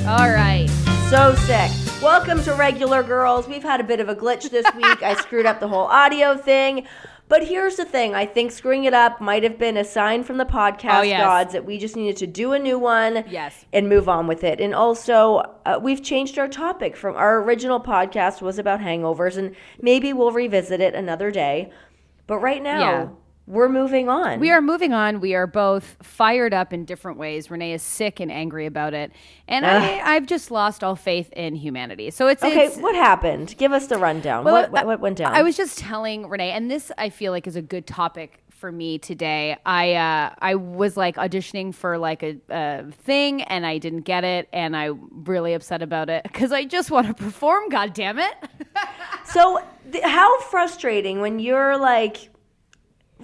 All right. So sick. Welcome to Regular Girls. We've had a bit of a glitch this week. I screwed up the whole audio thing. But here's the thing. I think screwing it up might have been a sign from the podcast gods that we just needed to do a new one and move on with it. And also, we've changed our topic from our original podcast was about hangovers, and maybe we'll revisit it another day. But right now, we're moving on. We are moving on. We are both fired up in different ways. Renee is sick and angry about it. And I've just lost all faith in humanity. So it's what happened? Give us the rundown. Well, what went down? I was just telling Renee, and this I feel like is a good topic for me today. I was like auditioning for like a thing and I didn't get it, and I'm really upset about it because I just want to perform. God damn it! So how frustrating when you're like.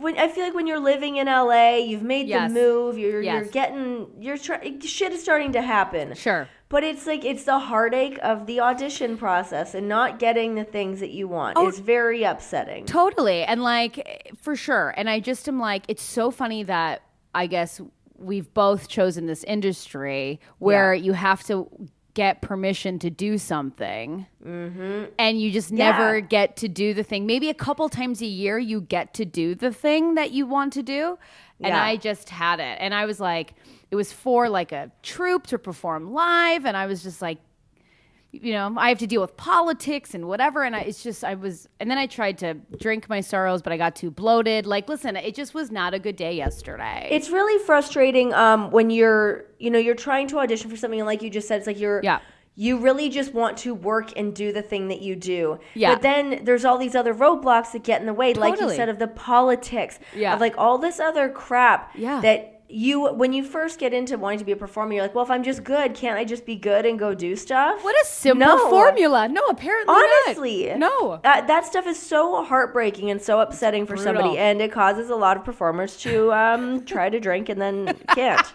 I feel like when you're living in LA, you've made the move, shit is starting to happen. Sure. But it's like, it's the heartache of the audition process and not getting the things that you want. It's very upsetting. Totally. And like, for sure. And I just am like, it's so funny that I guess we've both chosen this industry where you have to get permission to do something and you just never get to do the thing. Maybe a couple times a year you get to do the thing that you want to do, and I just had it, and I was like, it was for like a troupe to perform live, and I was just like, you know, I have to deal with politics and whatever, and and then I tried to drink my sorrows, but I got too bloated. Like, listen, it just was not a good day yesterday. It's really frustrating when you're trying to audition for something, and like you just said, it's like you really just want to work and do the thing that you do. Yeah. But then there's all these other roadblocks that get in the way, like you said, of the politics, of like all this other crap that when you first get into wanting to be a performer, you're like, well, if I'm just good, can't I just be good and go do stuff? What a simple formula. No, apparently honestly, not. No. That stuff is so heartbreaking and so upsetting for somebody, and it causes a lot of performers to try to drink and then can't.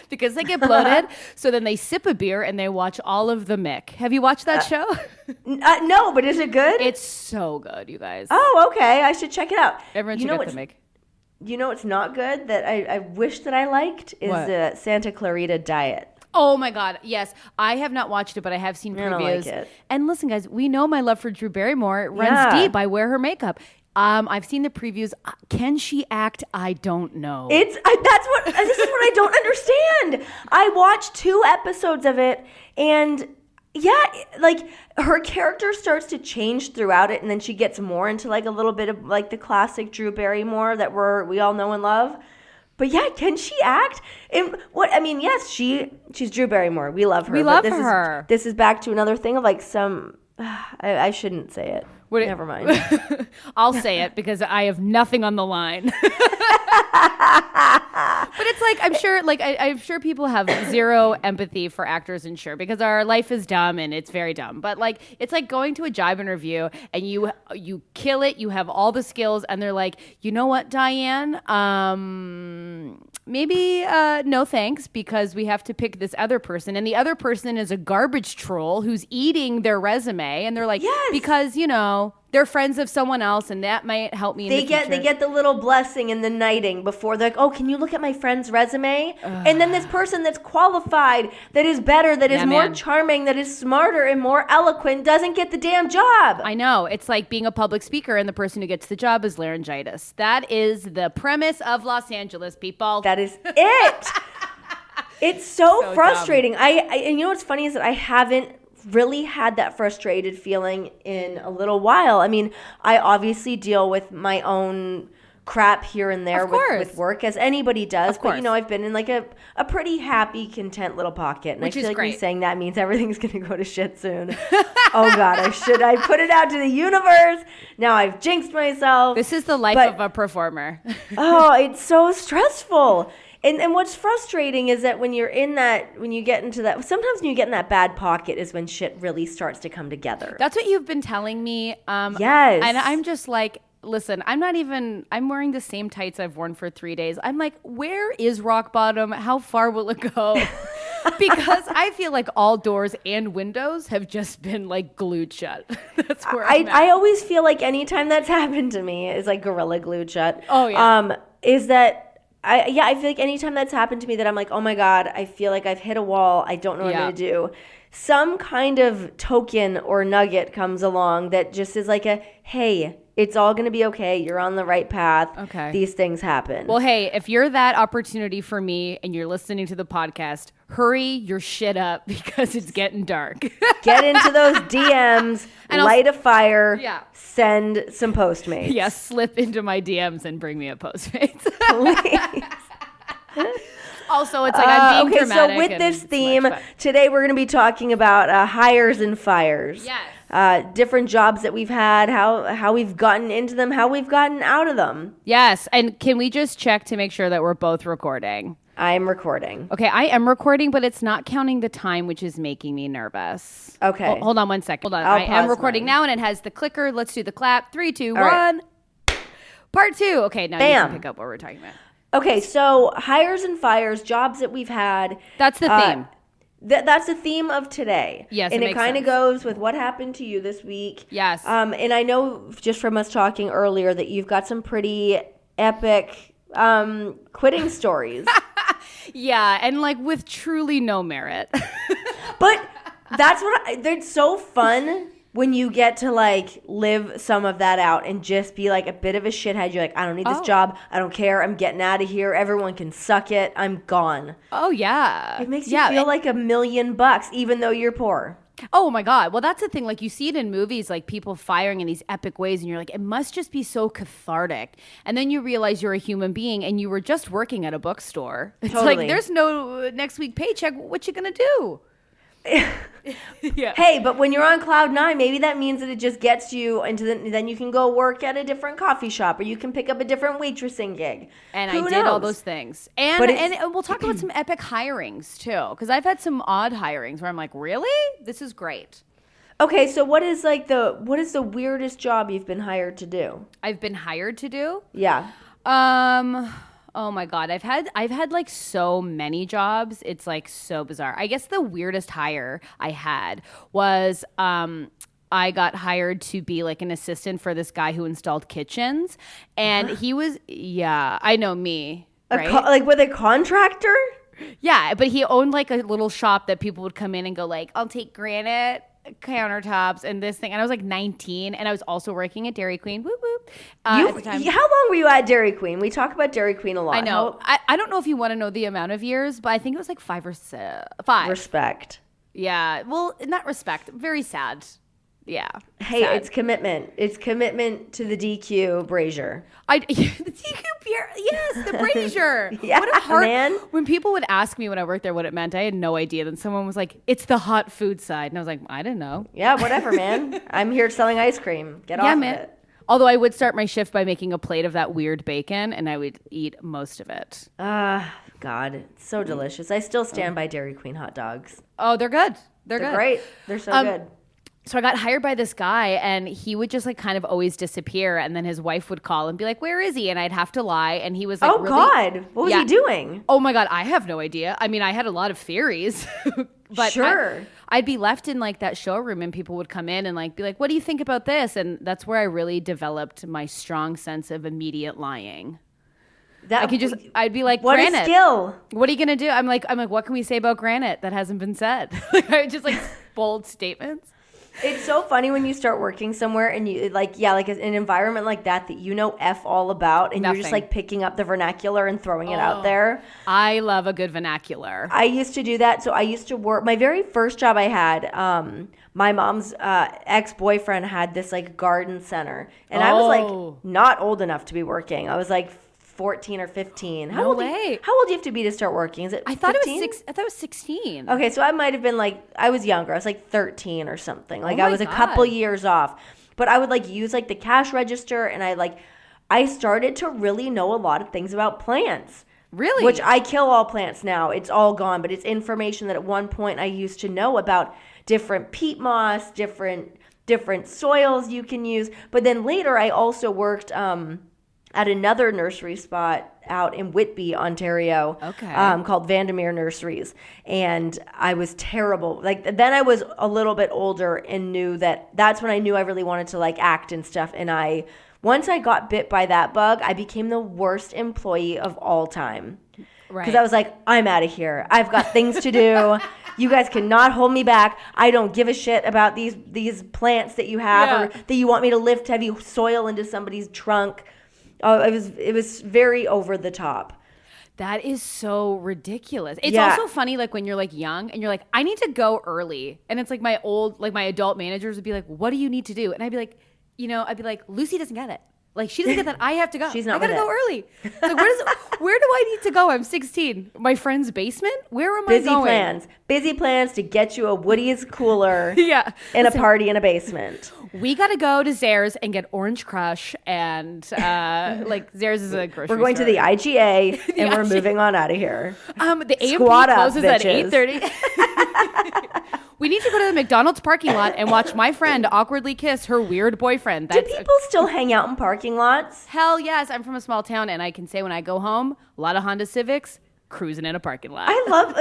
Because they get bloated, so then they sip a beer and they watch all of the Mick. Have you watched that show? No, but is it good? It's so good, you guys. Oh, okay. I should check it out. Everyone should get the Mick. You know what's not good that I wish that I liked is the Santa Clarita Diet. Oh my God, yes. I have not watched it, but I have seen previews. I don't like it. And listen, guys, we know my love for Drew Barrymore runs deep. I wear her makeup. I've seen the previews. Can she act? I don't know. This is what I don't understand. I watched 2 episodes of it, and like her character starts to change throughout it, and then she gets more into like a little bit of like the classic Drew Barrymore that we all know and love. But can she act? Yes, she's Drew Barrymore. We love her. We love her. This is back to another thing of like some. I shouldn't say it. Never mind. I'll say it because I have nothing on the line. But it's like, I'm sure people have zero empathy for actors, and sure, because our life is dumb and it's very dumb. But like, it's like going to a job interview and you kill it. You have all the skills, and they're like, you know what, Diane? Maybe no thanks, because we have to pick this other person, and the other person is a garbage troll who's eating their resume, and they're like, because they're friends of someone else, and that might help me in the future. They get the little blessing in the knighting before they're like, oh, can you look at my friend's resume? And then this person that's qualified, that is better, that is more charming, that is smarter and more eloquent, doesn't get the damn job. I know. It's like being a public speaker, and the person who gets the job is laryngitis. That is the premise of Los Angeles, people. That is it. It's so frustrating. And you know what's funny is that I haven't really had that frustrated feeling in a little while. I mean, I obviously deal with my own crap here and there with work, as anybody does. But, I've been in like a pretty happy, content little pocket. And Which I feel is like great. me saying that means everything's going to go to shit soon. Oh, God, I put it out to the universe. Now I've jinxed myself. This is the life of a performer. It's so stressful. And what's frustrating is that when you get in that bad pocket is when shit really starts to come together. That's what you've been telling me. Yes. And I'm just like, listen, I'm wearing the same tights I've worn for 3 days. I'm like, where is rock bottom? How far will it go? Because I feel like all doors and windows have just been like glued shut. That's where I'm at. I always feel like anytime that's happened to me is like Gorilla Glued shut. Oh, yeah. Is that I feel like anytime that's happened to me that I'm like, oh my God, I feel like I've hit a wall. I don't know what I'm going to do. Some kind of token or nugget comes along that just is like hey, it's all going to be okay. You're on the right path. Okay. These things happen. Well, hey, if you're that opportunity for me and you're listening to the podcast, hurry your shit up because it's getting dark. Get into those DMs, light a fire, send some Postmates. Yeah, slip into my DMs and bring me a Postmates. Please. Also, it's like I'm being dramatic. So with this theme, today we're going to be talking about hires and fires. Yes. Different jobs that we've had, how we've gotten into them, how we've gotten out of them. Yes. And can we just check to make sure that we're both recording? I'm recording. Okay, I am recording, but it's not counting the time, which is making me nervous. Okay. Hold on one second. Hold on. I am recording now, and it has the clicker. Let's do the clap. 3, 2, 1. Right. Part 2. Okay, now you can pick up what we're talking about. Okay, so hires and fires, jobs that we've had. That's the theme. That's the theme of today. Yes, and it kind of goes with what happened to you this week. Yes. And I know just from us talking earlier that you've got some pretty epic quitting stories. Yeah, and like with truly no merit. But that's they're so fun when you get to like live some of that out and just be like a bit of a shithead. You're like, I don't need this job. I don't care. I'm getting out of here. Everyone can suck it. I'm gone. Oh, yeah. It makes you feel like $1 million even though you're poor. Oh my God. Well, that's the thing. Like you see it in movies, like people firing in these epic ways and you're like, it must just be so cathartic. And then you realize you're a human being and you were just working at a bookstore. It's like, there's no next week paycheck. What you going to do? Yeah. Hey, but when you're on cloud 9, maybe that means that it just gets you into then you can go work at a different coffee shop or you can pick up a different waitressing gig. And I did all those things. And we'll talk about some epic hirings too, because I've had some odd hirings where I'm like, really? This is great. Okay, so what is the weirdest job you've been hired to do? I've been hired to do? Yeah. Oh my God. I've had like so many jobs. It's like so bizarre. I guess the weirdest hire I had was I got hired to be like an assistant for this guy who installed kitchens. And he was, I know me. Right? Like with a contractor? Yeah, but he owned like a little shop that people would come in and go like, I'll take granite countertops and this thing. And I was like 19 and I was also working at Dairy Queen. Whoop, whoop. At the time. How long were you at Dairy Queen? We talk about Dairy Queen a lot. I know. I don't know if you want to know the amount of years, but I think it was like 5 or 6. 5. Respect. Yeah. Well, not respect. Very sad. Yeah. Hey, sad. It's commitment. It's commitment to the DQ brazier. The DQ beer. Yes, the brazier. Yeah, what a hard, man. When people would ask me when I worked there what it meant, I had no idea. Then someone was like, it's the hot food side. And I was like, I didn't know. Yeah, whatever, man. I'm here selling ice cream. Get off of it. Although I would start my shift by making a plate of that weird bacon, and I would eat most of it. God, it's so delicious. I still stand by Dairy Queen hot dogs. Oh, they're good. They're good. Great. They're so good. So I got hired by this guy, and he would just like kind of always disappear, and then his wife would call and be like, "Where is he?" And I'd have to lie, and he was like, God, what was he doing? Oh my God, I have no idea. I mean, I had a lot of theories, but sure. I'd be left in like that showroom, and people would come in and like be like, "What do you think about this?" And that's where I really developed my strong sense of immediate lying. I'd be like, what granite. A skill. What are you gonna do? I'm like, what can we say about granite that hasn't been said? I just like bold statements. It's so funny when you start working somewhere and you like an environment like that you know F all about and You're just like picking up the vernacular and throwing it out there. I love a good vernacular. I used to do that. So I used to work, my very first job I had, my mom's ex-boyfriend had this like garden center and I was like not old enough to be working. I was like 14 or 15. How old do you have to be to start working? Is it 15? I thought it was 16. Okay, so I might have been like, I was younger. I was like 13 or something. Like I was a couple years off. But I would like use like the cash register and I started to really know a lot of things about plants. Really? Which I kill all plants now. It's all gone, but it's information that at one point I used to know about different peat moss, different soils you can use. But then later I also worked at another nursery spot out in Whitby, Ontario, called Vandermeer Nurseries. And I was terrible. Like then I was a little bit older and knew that's when I knew I really wanted to like act and stuff. And I Once I got bit by that bug, I became the worst employee of all time. Right. Because I was like, I'm out of here. I've got things to do. You guys cannot hold me back. I don't give a shit about these plants that you have or that you want me to lift heavy soil into somebody's trunk. It was very over the top. That is so ridiculous. It's also funny, like when you're like young and you're like, I need to go early. And it's like my adult managers would be like, what do you need to do? And I'd be like, Lucy doesn't get it. Like, she doesn't get that I have to go. She's not I gotta go early. It's like, where do I need to go? I'm 16. My friend's basement? Where am I going? Busy plans to get you a Woody's cooler and a party in a basement. We gotta go to Zare's and get Orange Crush and Zare's is a grocery store. We're going to the IGA and we're moving on out of here. The A&P closes at 8:30. We need to go to the McDonald's parking lot and watch my friend awkwardly kiss her weird boyfriend. Do people still hang out in parking lots? Hell yes. I'm from a small town, and I can say when I go home, a lot of Honda Civics cruising in a parking lot. I love,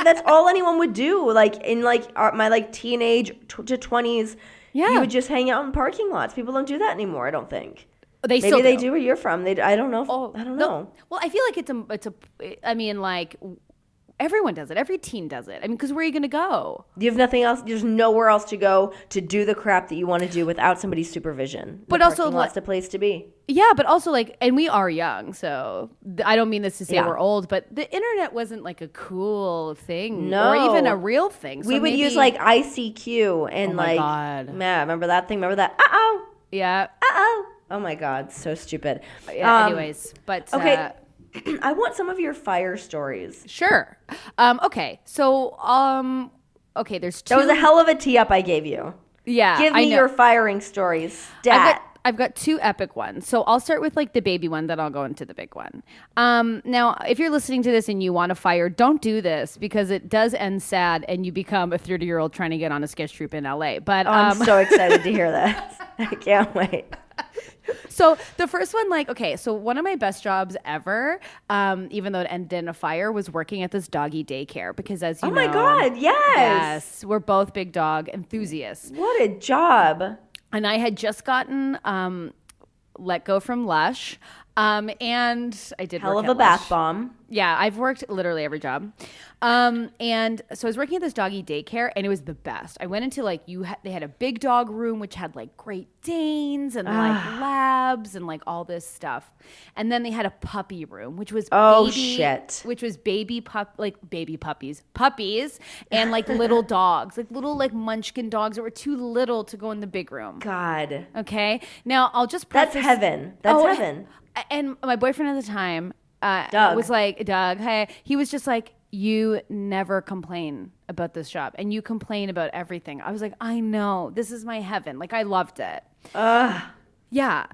that's all anyone would do. Like in my teenage to 20s, you would just hang out in parking lots. People don't do that anymore, I don't think. Maybe they do where you're from. I don't know. I don't know. Well, I feel like everyone does it. Every teen does it. I mean, because where are you going to go? You have nothing else. There's nowhere else to go to do the crap that you want to do without somebody's supervision. But also, lot's the place to be. Yeah, but also and we are young, so I don't mean this to say we're old, but the internet wasn't like a cool thing or even a real thing. So we would use ICQ and God. Remember that thing? Remember that? Yeah. Oh my God, so stupid. Anyways, but okay. I want some of your fire stories. Sure. Okay. So, there's two. That was a hell of a tee up I gave you. Yeah. Give me your firing stories. Stat. I've got two epic ones. So I'll start with the baby one, then I'll go into the big one. Now, if you're listening to this and you want to fire, don't do this because it does end sad and you become a 30-year-old trying to get on a sketch troupe in LA. But I'm so excited to hear that. I can't wait. So the first one, so one of my best jobs ever, even though it ended in a fire, was working at this doggy daycare because as you know. Oh my God, yes. We're both big dog enthusiasts. What a job. And I had just gotten let go from Lush. And I did hell work of at a bath Lush. bomb. Yeah, I've worked literally every job. And so I was working at this doggy daycare and it was the best. I went into they had a big dog room which had Great Danes and labs and all this stuff. And then they had a puppy room which was baby puppies and little dogs, little munchkin dogs that were too little to go in the big room. God. Okay. Now I'll just preface. That's heaven. That's heaven. And my boyfriend at the time Doug. was Doug, hey, he was just you never complain about this job and you complain about everything. I was like, I know, this is my heaven. I loved it. Yeah.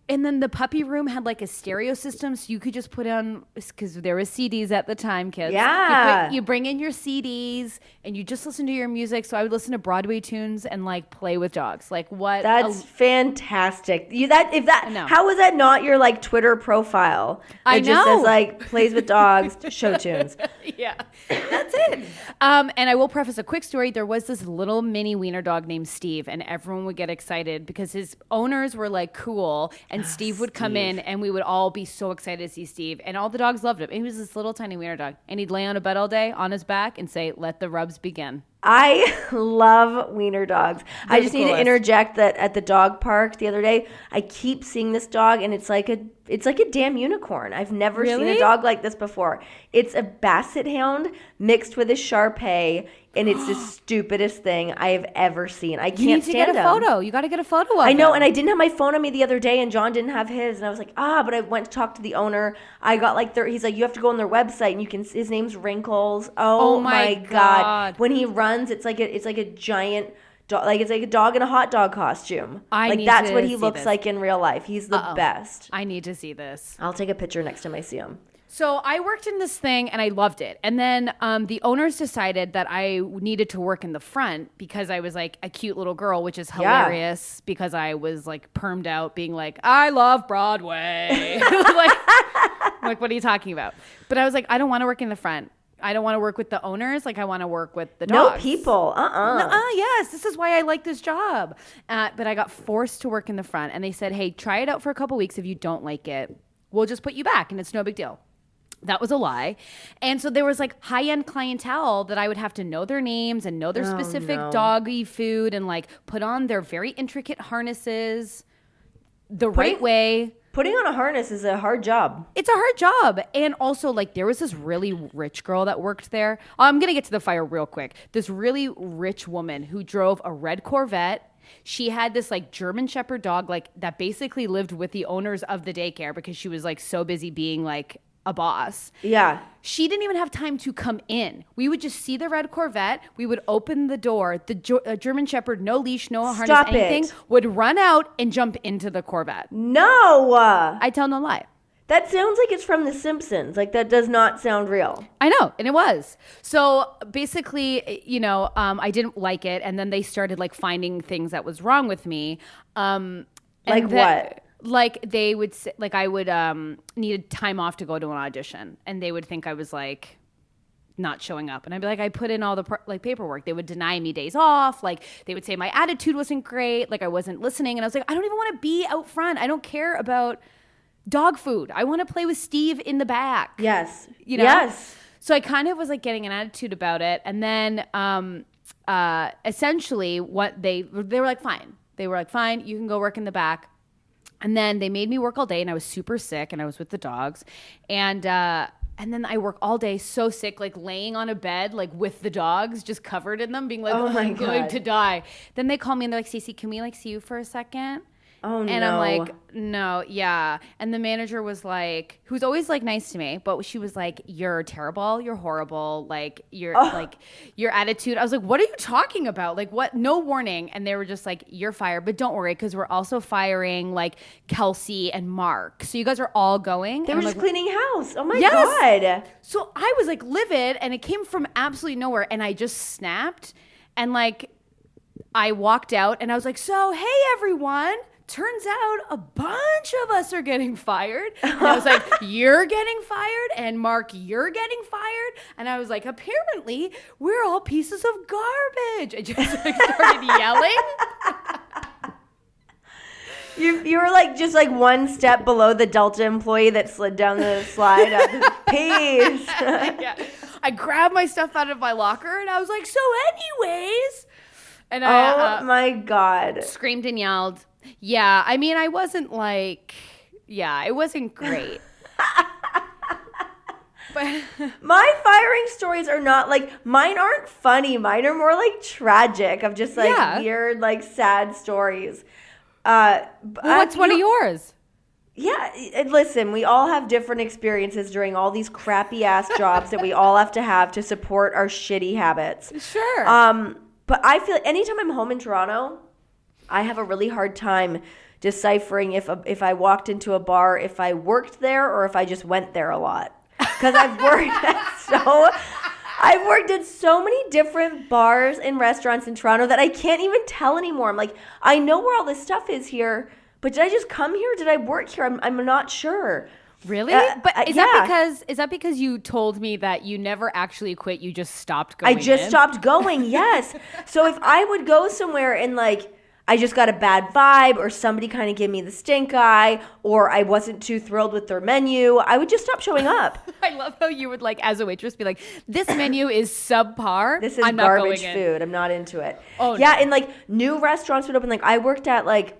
And then the puppy room had a stereo system so you could just put on, because there was CDs at the time, kids. Yeah. You bring in your CDs and you just listen to your music. So I would listen to Broadway tunes and play with dogs. What? That's fantastic. How was that not your Twitter profile? I know. Just says plays with dogs, show tunes. Yeah, that's it. And I will preface a quick story. There was this little mini wiener dog named Steve, and everyone would get excited because his owners were cool, and Steve would come in, and we would all be so excited to see Steve, and all the dogs loved him. And he was this little tiny wiener dog, and he'd lay on a bed all day on his back and say, "Let the rubs begin." I love wiener dogs. I just need to interject that at the dog park the other day, I keep seeing this dog, and it's like a damn unicorn. I've never seen a dog like this before. It's a basset hound mixed with a Shar-Pei, and it's the stupidest thing I have ever seen. I can't stand him. You need to get a photo. You got to get a photo of him. I know, and I didn't have my phone on me the other day, and John didn't have his, and I was like, but I went to talk to the owner. I got he's like, you have to go on their website, and you can. His name's Wrinkles. Oh my God! When he runs, it's like a giant. It's like a dog in a hot dog costume. That's what he looks like in real life. He's the best. I need to see this. I'll take a picture next time I see him. So I worked in this thing and I loved it. And then the owners decided that I needed to work in the front because I was a cute little girl, which is hilarious because I was permed out being I love Broadway. What are you talking about? But I was I don't want to work in the front. I don't want to work with the owners. Like, I want to work with the No dogs. people. Yes, this is why I like this job. But I got forced to work in the front. And they said, hey, try it out for a couple weeks. If you don't like it, we'll just put you back. And it's no big deal. That was a lie. And so there was like high-end clientele that I would have to know their names and know their specific doggy food and like put on their very intricate harnesses the right way. Putting on a harness is a hard job. It's a hard job. And also, like, there was this really rich girl that worked there. I'm going to get to the fire real quick. This really rich woman who drove a red Corvette. She had this, like, German Shepherd dog, like, that basically lived with the owners of the daycare because she was, like, so busy being, like, a boss. Yeah. She didn't even have time to come in. We would just see the red Corvette. We would open the door. The German Shepherd, no leash, no harness, anything, would run out and jump into the Corvette. No. I tell no lie. That sounds like it's from The Simpsons. Like, that does not sound real. I know, and it was. So basically, you know, I didn't like it, and then they started like finding things that was wrong with me. Like what? Like they would say, like I would need time off to go to an audition, and they would think I was like not showing up, and I'd be like, I put in all the like paperwork. They would deny me days off. Like they would say my attitude wasn't great, like I wasn't listening, and I was like, I don't even want to be out front. I don't care about dog food. I want to play with Steve in the back. Yes. You know? Yes. So I kind of was like getting an attitude about it, and then essentially what they were like, fine. They were like, fine, you can go work in the back. And then they made me work all day, and I was super sick, and I was with the dogs. And then I work all day so sick, like laying on a bed, like with the dogs, just covered in them, being like, oh I'm going to die. Then they call me, and they're like, Stacey, can we like see you for a second? Oh, no. And I'm like, no, yeah. And the manager was like, who's always like nice to me, but she was like, you're terrible, you're horrible, like like your attitude. I was like, what are you talking about? Like what? No warning. And they were just like, you're fired, but don't worry, because we're also firing like Kelsey and Mark. So you guys are all going. They were just cleaning house. Oh my yes. God. So I was like livid, and it came from absolutely nowhere, and I just snapped, and like I walked out, and I was like, so hey everyone. Turns out a bunch of us are getting fired. And I was like, you're getting fired, and Mark, you're getting fired. And I was like, apparently we're all pieces of garbage. I just like, started yelling. You were like just like one step below the Delta employee that slid down the slide. Peace. Yeah. I grabbed my stuff out of my locker, and I was like, so anyways. And I, my God. Screamed and yelled. Yeah, I mean, I wasn't like, yeah, it wasn't great. But my firing stories are not like, mine aren't funny. Mine are more like tragic of just like weird, like sad stories. What's one of yours? Yeah, listen, we all have different experiences during all these crappy ass jobs that we all have to support our shitty habits. Sure. But I feel like anytime I'm home in Toronto, I have a really hard time deciphering if I walked into a bar, if I worked there, or if I just went there a lot. Because I've worked at so many different bars and restaurants in Toronto that I can't even tell anymore. I'm like, I know where all this stuff is here, but did I just come here? Did I work here? I'm not sure. Really? But is that because you told me that you never actually quit, you just stopped going? I just stopped going, yes. So if I would go somewhere and like I just got a bad vibe, or somebody kind of gave me the stink eye, or I wasn't too thrilled with their menu, I would just stop showing up. I love how you would like, as a waitress, be like, this menu is subpar. This is garbage food. I'm not into it. Oh, yeah, no. And like new restaurants would open. Like I worked at like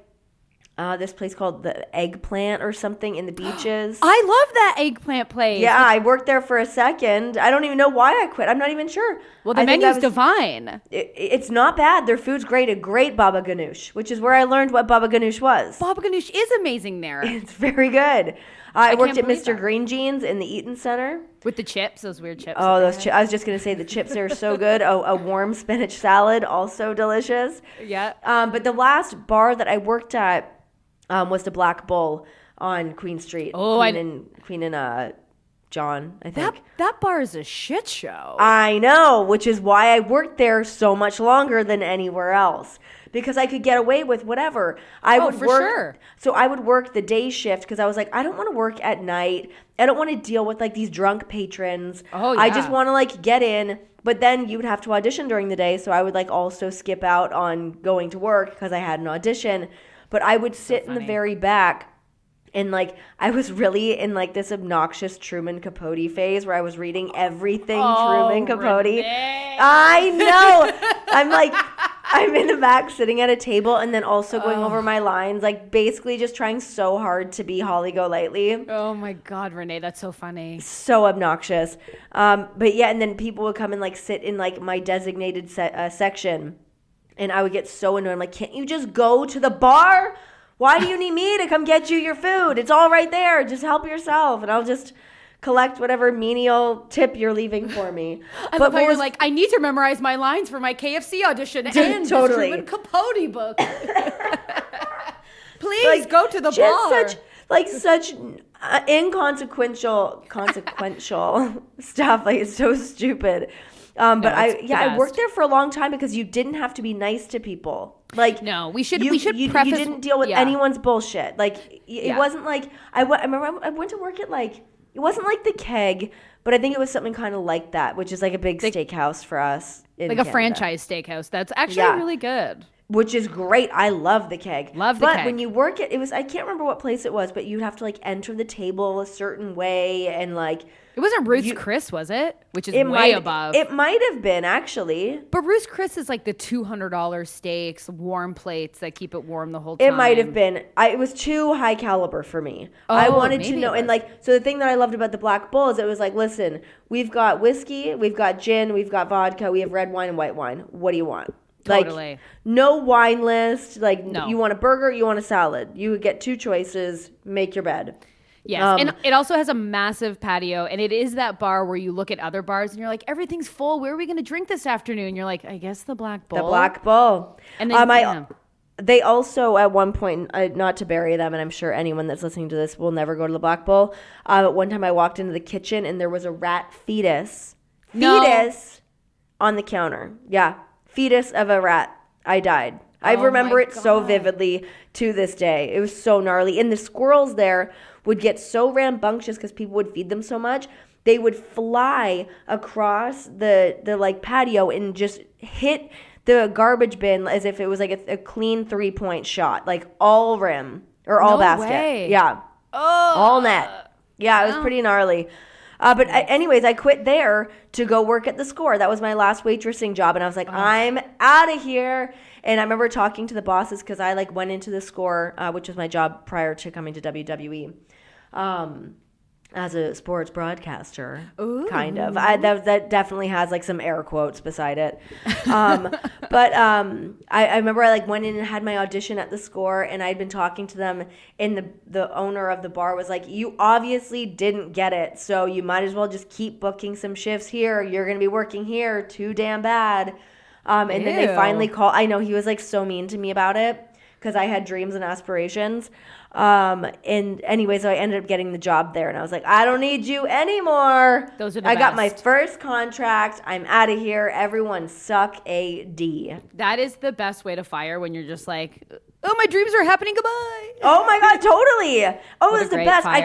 this place called the Eggplant or something in the beaches. I love that eggplant place. Yeah, I worked there for a second. I don't even know why I quit. I'm not even sure. Well, the menu's divine. It's not bad. Their food's great. A great baba ganoush, which is where I learned what baba ganoush was. Baba ganoush is amazing there. It's very good. I worked at Mr. Green Jeans in the Eaton Center. With the chips, those weird chips. Oh, those chips. I was just going to say the chips are so good. A warm spinach salad, also delicious. Yeah. But the last bar that I worked at was the Black Bull on Queen Street. Oh, Queen and John, I think. That bar is a shit show. I know, which is why I worked there so much longer than anywhere else. Because I could get away with whatever. Sure. So I would work the day shift because I was like, I don't want to work at night. I don't want to deal with like these drunk patrons. Oh, yeah. I just want to like get in. But then you would have to audition during the day. So I would like also skip out on going to work because I had an audition. But I would sit in the very back. And, like, I was really in, like, this obnoxious Truman Capote phase where I was reading everything Truman Capote. Renee. I know. I'm in the back sitting at a table and then also going over my lines, like, basically just trying so hard to be Holly Golightly. Oh, my God, Renee, that's so funny. So obnoxious. But, yeah, and then people would come and, like, sit in, like, my designated section. And I would get so annoyed. I'm like, can't you just go to the bar? Why do you need me to come get you your food? It's all right there. Just help yourself. And I'll just collect whatever menial tip you're leaving for me. I love how you're like, I need to memorize my lines for my KFC audition and totally. this Truman Capote book. Please go to the bar. Such inconsequential stuff. Like, it's so stupid. But I worked there for a long time because you didn't have to be nice to people. Like, no, we should preface. You didn't deal with anyone's bullshit. Like, it wasn't like I remember I went to work at like it wasn't like the Keg, but I think it was something kind of like that, which is like a big steakhouse for us in like Canada. A franchise steakhouse. That's actually really good. Which is great. I love the Keg. But when you work at I can't remember what place it was, but you'd have to like enter the table a certain way and like. It wasn't Ruth's Chris, was it? Which is way above. It might have been, actually. But Ruth's Chris is like the $200 steaks, warm plates that keep it warm the whole time. It might have been. It was too high caliber for me. I wanted to know. And like, so the thing that I loved about the Black Bull is it was like, listen, we've got whiskey, we've got gin, we've got vodka, we have red wine and white wine. What do you want? Totally. Like, no wine list. Like, no. You want a burger, you want a salad. You would get two choices, make your bed. Yes, and it also has a massive patio, and it is that bar where you look at other bars and you're like, everything's full. Where are we going to drink this afternoon? You're like, I guess the Black Bull. The Black Bull. And then, they also, at one point, not to bury them, and I'm sure anyone that's listening to this will never go to the Black Bull, but one time I walked into the kitchen and there was a rat fetus. Fetus on the counter. Yeah, fetus of a rat. I died. I remember it so vividly to this day. It was so gnarly. And the squirrels there would get so rambunctious because people would feed them so much. They would fly across the like patio and just hit the garbage bin as if it was like a clean 3-point shot, like all rim or all basket. Way. Yeah. All net. Yeah, it was pretty gnarly. Anyways, I quit there to go work at the Score. That was my last waitressing job. And I was like, I'm out of here. And I remember talking to the bosses because I like went into the Score, which was my job prior to coming to WWE, as a sports broadcaster. Ooh. Kind of. That definitely has like some air quotes beside it. I remember I like went in and had my audition at the Score, and I'd been talking to them, and the owner of the bar was like, you obviously didn't get it, so you might as well just keep booking some shifts here. You're going to be working here too damn bad. And then they finally called. I know, he was like so mean to me about it because I had dreams and aspirations. And anyway, so I ended up getting the job there, and I was like, I don't need you anymore. Those are the I best. got my first contract. I'm out of here. Everyone suck a D. That is the best way to fire, when you're just like, oh, my dreams are happening. Goodbye. Oh my God, totally. Oh, it was the best. Fire.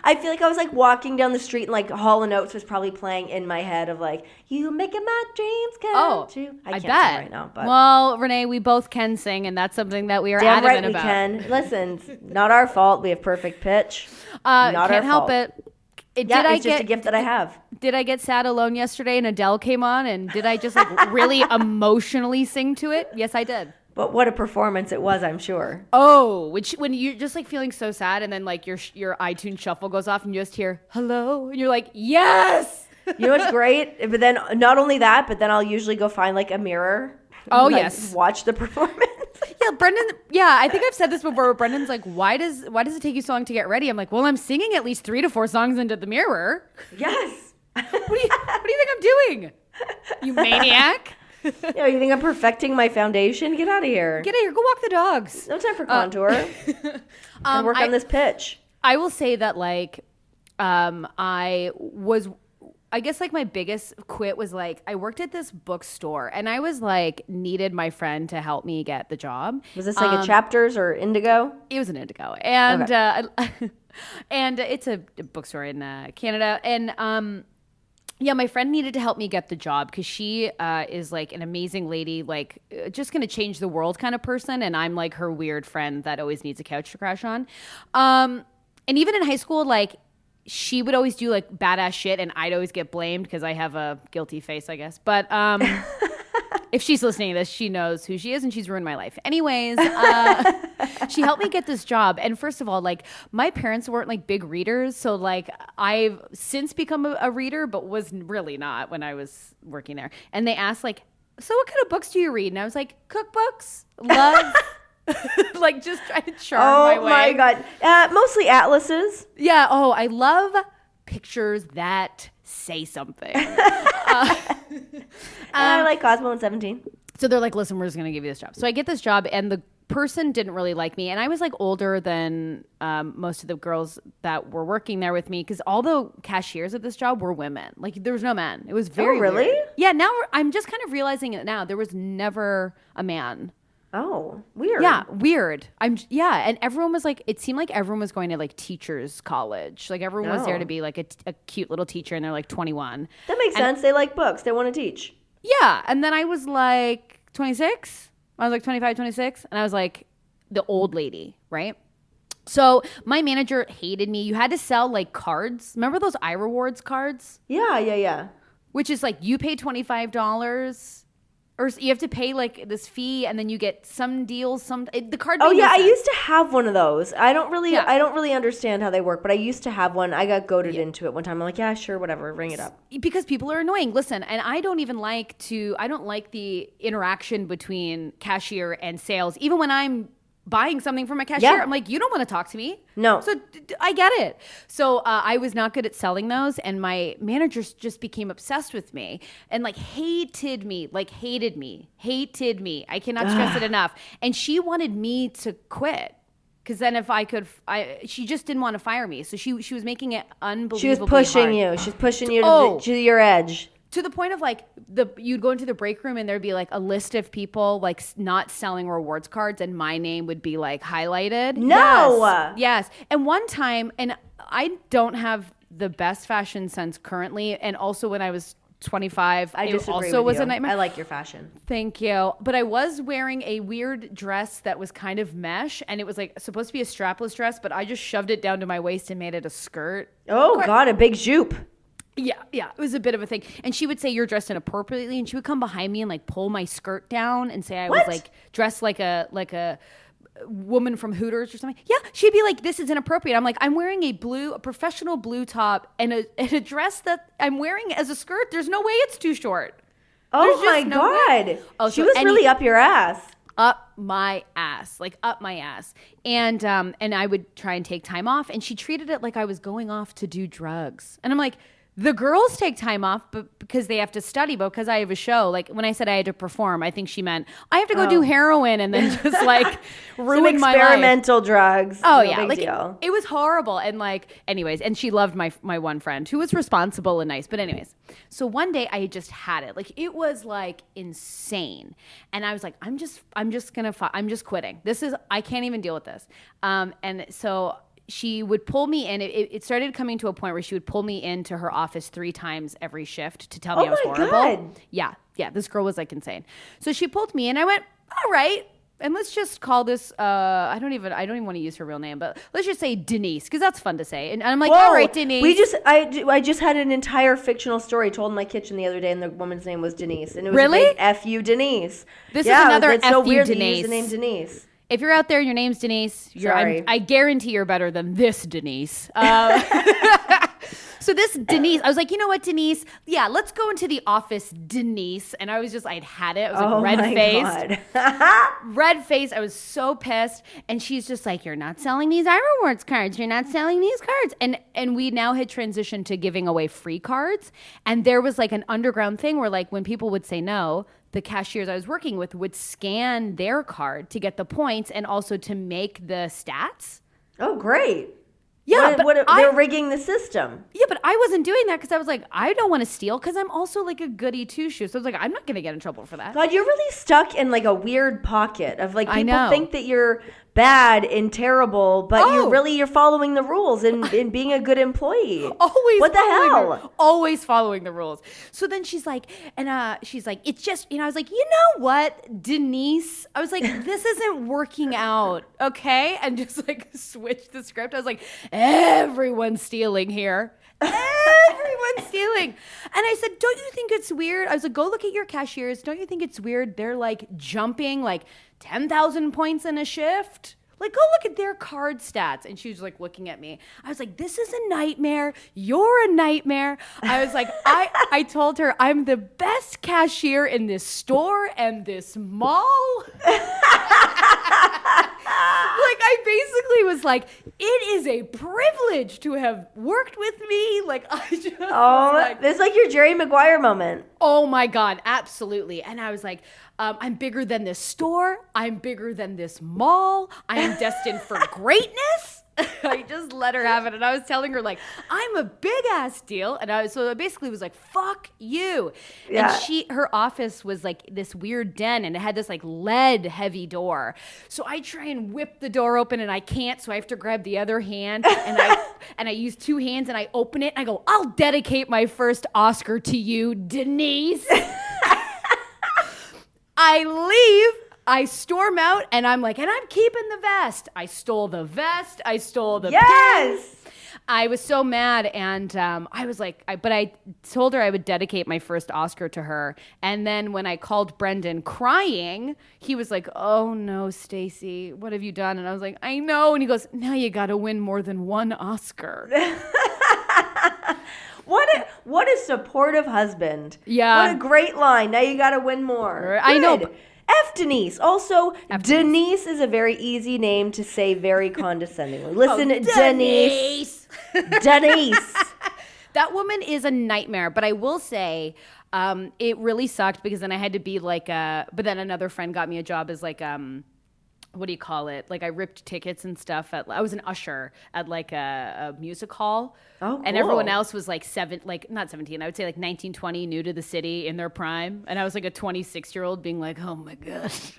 I feel like I was like walking down the street and like Hall & Oates was probably playing in my head of like, you making my dreams come true. I can't bet. sing right now. But. Well, Renee, we both can sing, and that's something that we are damn adamant right about. We can. Listen, it's not our fault. We have perfect pitch. Not our can't help fault. it. It's just a gift that I have. Did I get sad alone yesterday and Adele came on, and did I just like really emotionally sing to it? Yes, I did. But what a performance it was, I'm sure. Oh, which when you're just like feeling so sad, and then like your iTunes shuffle goes off and you just hear hello, and you're like, yes. You know what's great? But then not only that, but then I'll usually go find like a mirror. Oh, like, yes. Watch the performance. Yeah, Brendan. Yeah, I think I've said this before. Brendan's like, why does it take you so long to get ready? I'm like, well, I'm singing at least 3 to 4 songs into the mirror. Yes. What do you think I'm doing? You maniac. Yeah, you think I'm perfecting my foundation? Get out of here. Get out of here. Go walk the dogs. No time for contour. And work on this pitch. I will say that, like, I guess like my biggest quit was like I worked at this bookstore and I was like needed my friend to help me get the job. Was this like a Chapters or Indigo? It was an Indigo, and and it's a bookstore in Canada. And yeah, my friend needed to help me get the job because she is like an amazing lady, like just gonna change the world kind of person, and I'm like her weird friend that always needs a couch to crash on. And even in high school, like. She would always do like badass shit and I'd always get blamed because I have a guilty face, I guess. But if she's listening to this, she knows who she is and she's ruined my life. Anyways, she helped me get this job. And first of all, like my parents weren't like big readers. So like I've since become a reader, but was really not when I was working there. And they asked like, so what kind of books do you read? And I was like, cookbooks, love. Like just trying to charm my way. Oh my God. Mostly atlases. Yeah. Oh, I love pictures that say something. I like Cosmo and 17. So they're like, listen, we're just going to give you this job. So I get this job and the person didn't really like me. And I was like older than most of the girls that were working there with me because all the cashiers at this job were women. Like there was no men. It was very really? weird. Yeah. Now I'm just kind of realizing it now. There was never a man. Oh, weird. Yeah, weird. And everyone was like, it seemed like everyone was going to like teachers college. Like everyone was there to be like a cute little teacher and they're like 21. That makes sense. They like books. They want to teach. Yeah. And then I was like 26. I was like 25, 26. And I was like the old lady, right? So my manager hated me. You had to sell like cards. Remember those iRewards cards? Yeah. Which is like you pay $25 or you have to pay like this fee and then you get some deals, the card. Oh yeah, I used to have one of those. I don't really understand how they work, but I used to have one. I got goaded into it one time. I'm like, yeah, sure, whatever, ring it up. Because people are annoying. Listen, and I don't like the interaction between cashier and sales. Even when I'm buying something from a cashier, I'm like, you don't want to talk to me. No. So I get it. So I was not good at selling those. And my managers just became obsessed with me and like hated me. I cannot stress it enough. And she wanted me to quit. Because then if I could, she just didn't want to fire me. So she was making it unbelievably She was pushing hard. you. She's pushing you to your edge. To the point of like you'd go into the break room and there'd be like a list of people like not selling rewards cards and my name would be like highlighted. No. Yes. And one time, and I don't have the best fashion sense currently. And also when I was 25, I disagree also with was you. a nightmare. I like your fashion. Thank you. But I was wearing a weird dress that was kind of mesh and it was like supposed to be a strapless dress, but I just shoved it down to my waist and made it a skirt. Oh God, a big jupe. Yeah, it was a bit of a thing. And she would say, you're dressed inappropriately. And she would come behind me and like pull my skirt down and say I was like dressed like a woman from Hooters or something. Yeah, she'd be like, this is inappropriate. I'm like, I'm wearing a professional blue top and a dress that I'm wearing as a skirt. There's no way it's too short. Oh my God. Oh, she was really up your ass. Up my ass. And I would try and take time off and she treated it like I was going off to do drugs. And I'm like, the girls take time off but because they have to study, but because I have a show. Like when I said I had to perform, I think she meant I have to go do heroin and then just like ruin my life. Experimental drugs. Oh no yeah, big like deal. It was horrible. And like, anyways, and she loved my one friend who was responsible and nice. But anyways, so one day I just had it. Like it was like insane, and I was like, I'm just quitting. I can't even deal with this. And so she would pull me in. It started coming to a point where she would pull me into her office 3 times every shift to tell me I was horrible. God. Yeah. This girl was like insane. So she pulled me in. I went, all right. And let's just call this, I don't even want to use her real name, but let's just say Denise, because that's fun to say. And I'm like, all right, Denise. I just had an entire fictional story told in my kitchen the other day, and the woman's name was Denise. And it was really? A big F you, Denise. This is another it's F so you, weird Denise. That you use the name Denise. If you're out there and your name's Denise, Sorry. I guarantee you're better than this Denise. So this Denise, I was like, you know what, Denise? Yeah, let's go into the office, Denise. And I'd had it. I was like red-faced. Red-faced. I was so pissed. And she's just like, you're not selling these iRewards cards. You're not selling these cards. And we now had transitioned to giving away free cards. And there was like an underground thing where like when people would say no, the cashiers I was working with would scan their card to get the points and also to make the stats. Oh, great. Yeah, they're rigging the system. Yeah, but I wasn't doing that because I was like, I don't want to steal because I'm also like a goody two-shoes. So I was like, I'm not going to get in trouble for that. God, you're really stuck in like a weird pocket of like people think that you're bad and terrible, but you're following the rules and being a good employee. What the hell? Always following the rules. So then she's like, it's just, I was like, you know what, Denise? I was like, this isn't working out, okay? And just like switch the script. I was like, everyone's stealing here. Everyone's stealing. And I said, don't you think it's weird? I was like, go look at your cashiers. Don't you think it's weird? They're like jumping like 10,000 points in a shift. Like, go look at their card stats. And she was like looking at me. I was like, this is a nightmare. You're a nightmare. I was like, I told her I'm the best cashier in this store and this mall. Like, I basically was like, it is a privilege to have worked with me. Like, I just this is like your Jerry Maguire moment. Oh my God, absolutely. And I was like, I'm bigger than this store. I'm bigger than this mall. I am destined for greatness. I just let her have it. And I was telling her, like, I'm a big ass deal. And I basically was like, fuck you. Yeah. And her office was like this weird den and it had this like lead heavy door. So I try and whip the door open and I can't. So I have to grab the other hand and I use two hands and I open it and I go, I'll dedicate my first Oscar to you, Denise. I leave. I storm out and I'm like, and I'm keeping the vest. I stole the vest. I stole the pen. I was so mad. And I was like, but I told her I would dedicate my first Oscar to her. And then when I called Brendan crying, he was like, oh no, Stacey, what have you done? And I was like, I know. And he goes, now you got to win more than one Oscar. What a supportive husband. Yeah. What a great line. Now you got to win more. I know. F. Denise. Also, Denise is a very easy name to say very condescendingly. Listen, Denise. Denise. That woman is a nightmare. But I will say, it really sucked because then I had to be like, but then another friend got me a job as like, what do you call it? Like I ripped tickets and stuff. I was an usher at like a music hall. Oh, cool. And everyone else was like not 17, I would say like 19, 20, new to the city in their prime. And I was like a 26-year-old being like, oh my gosh.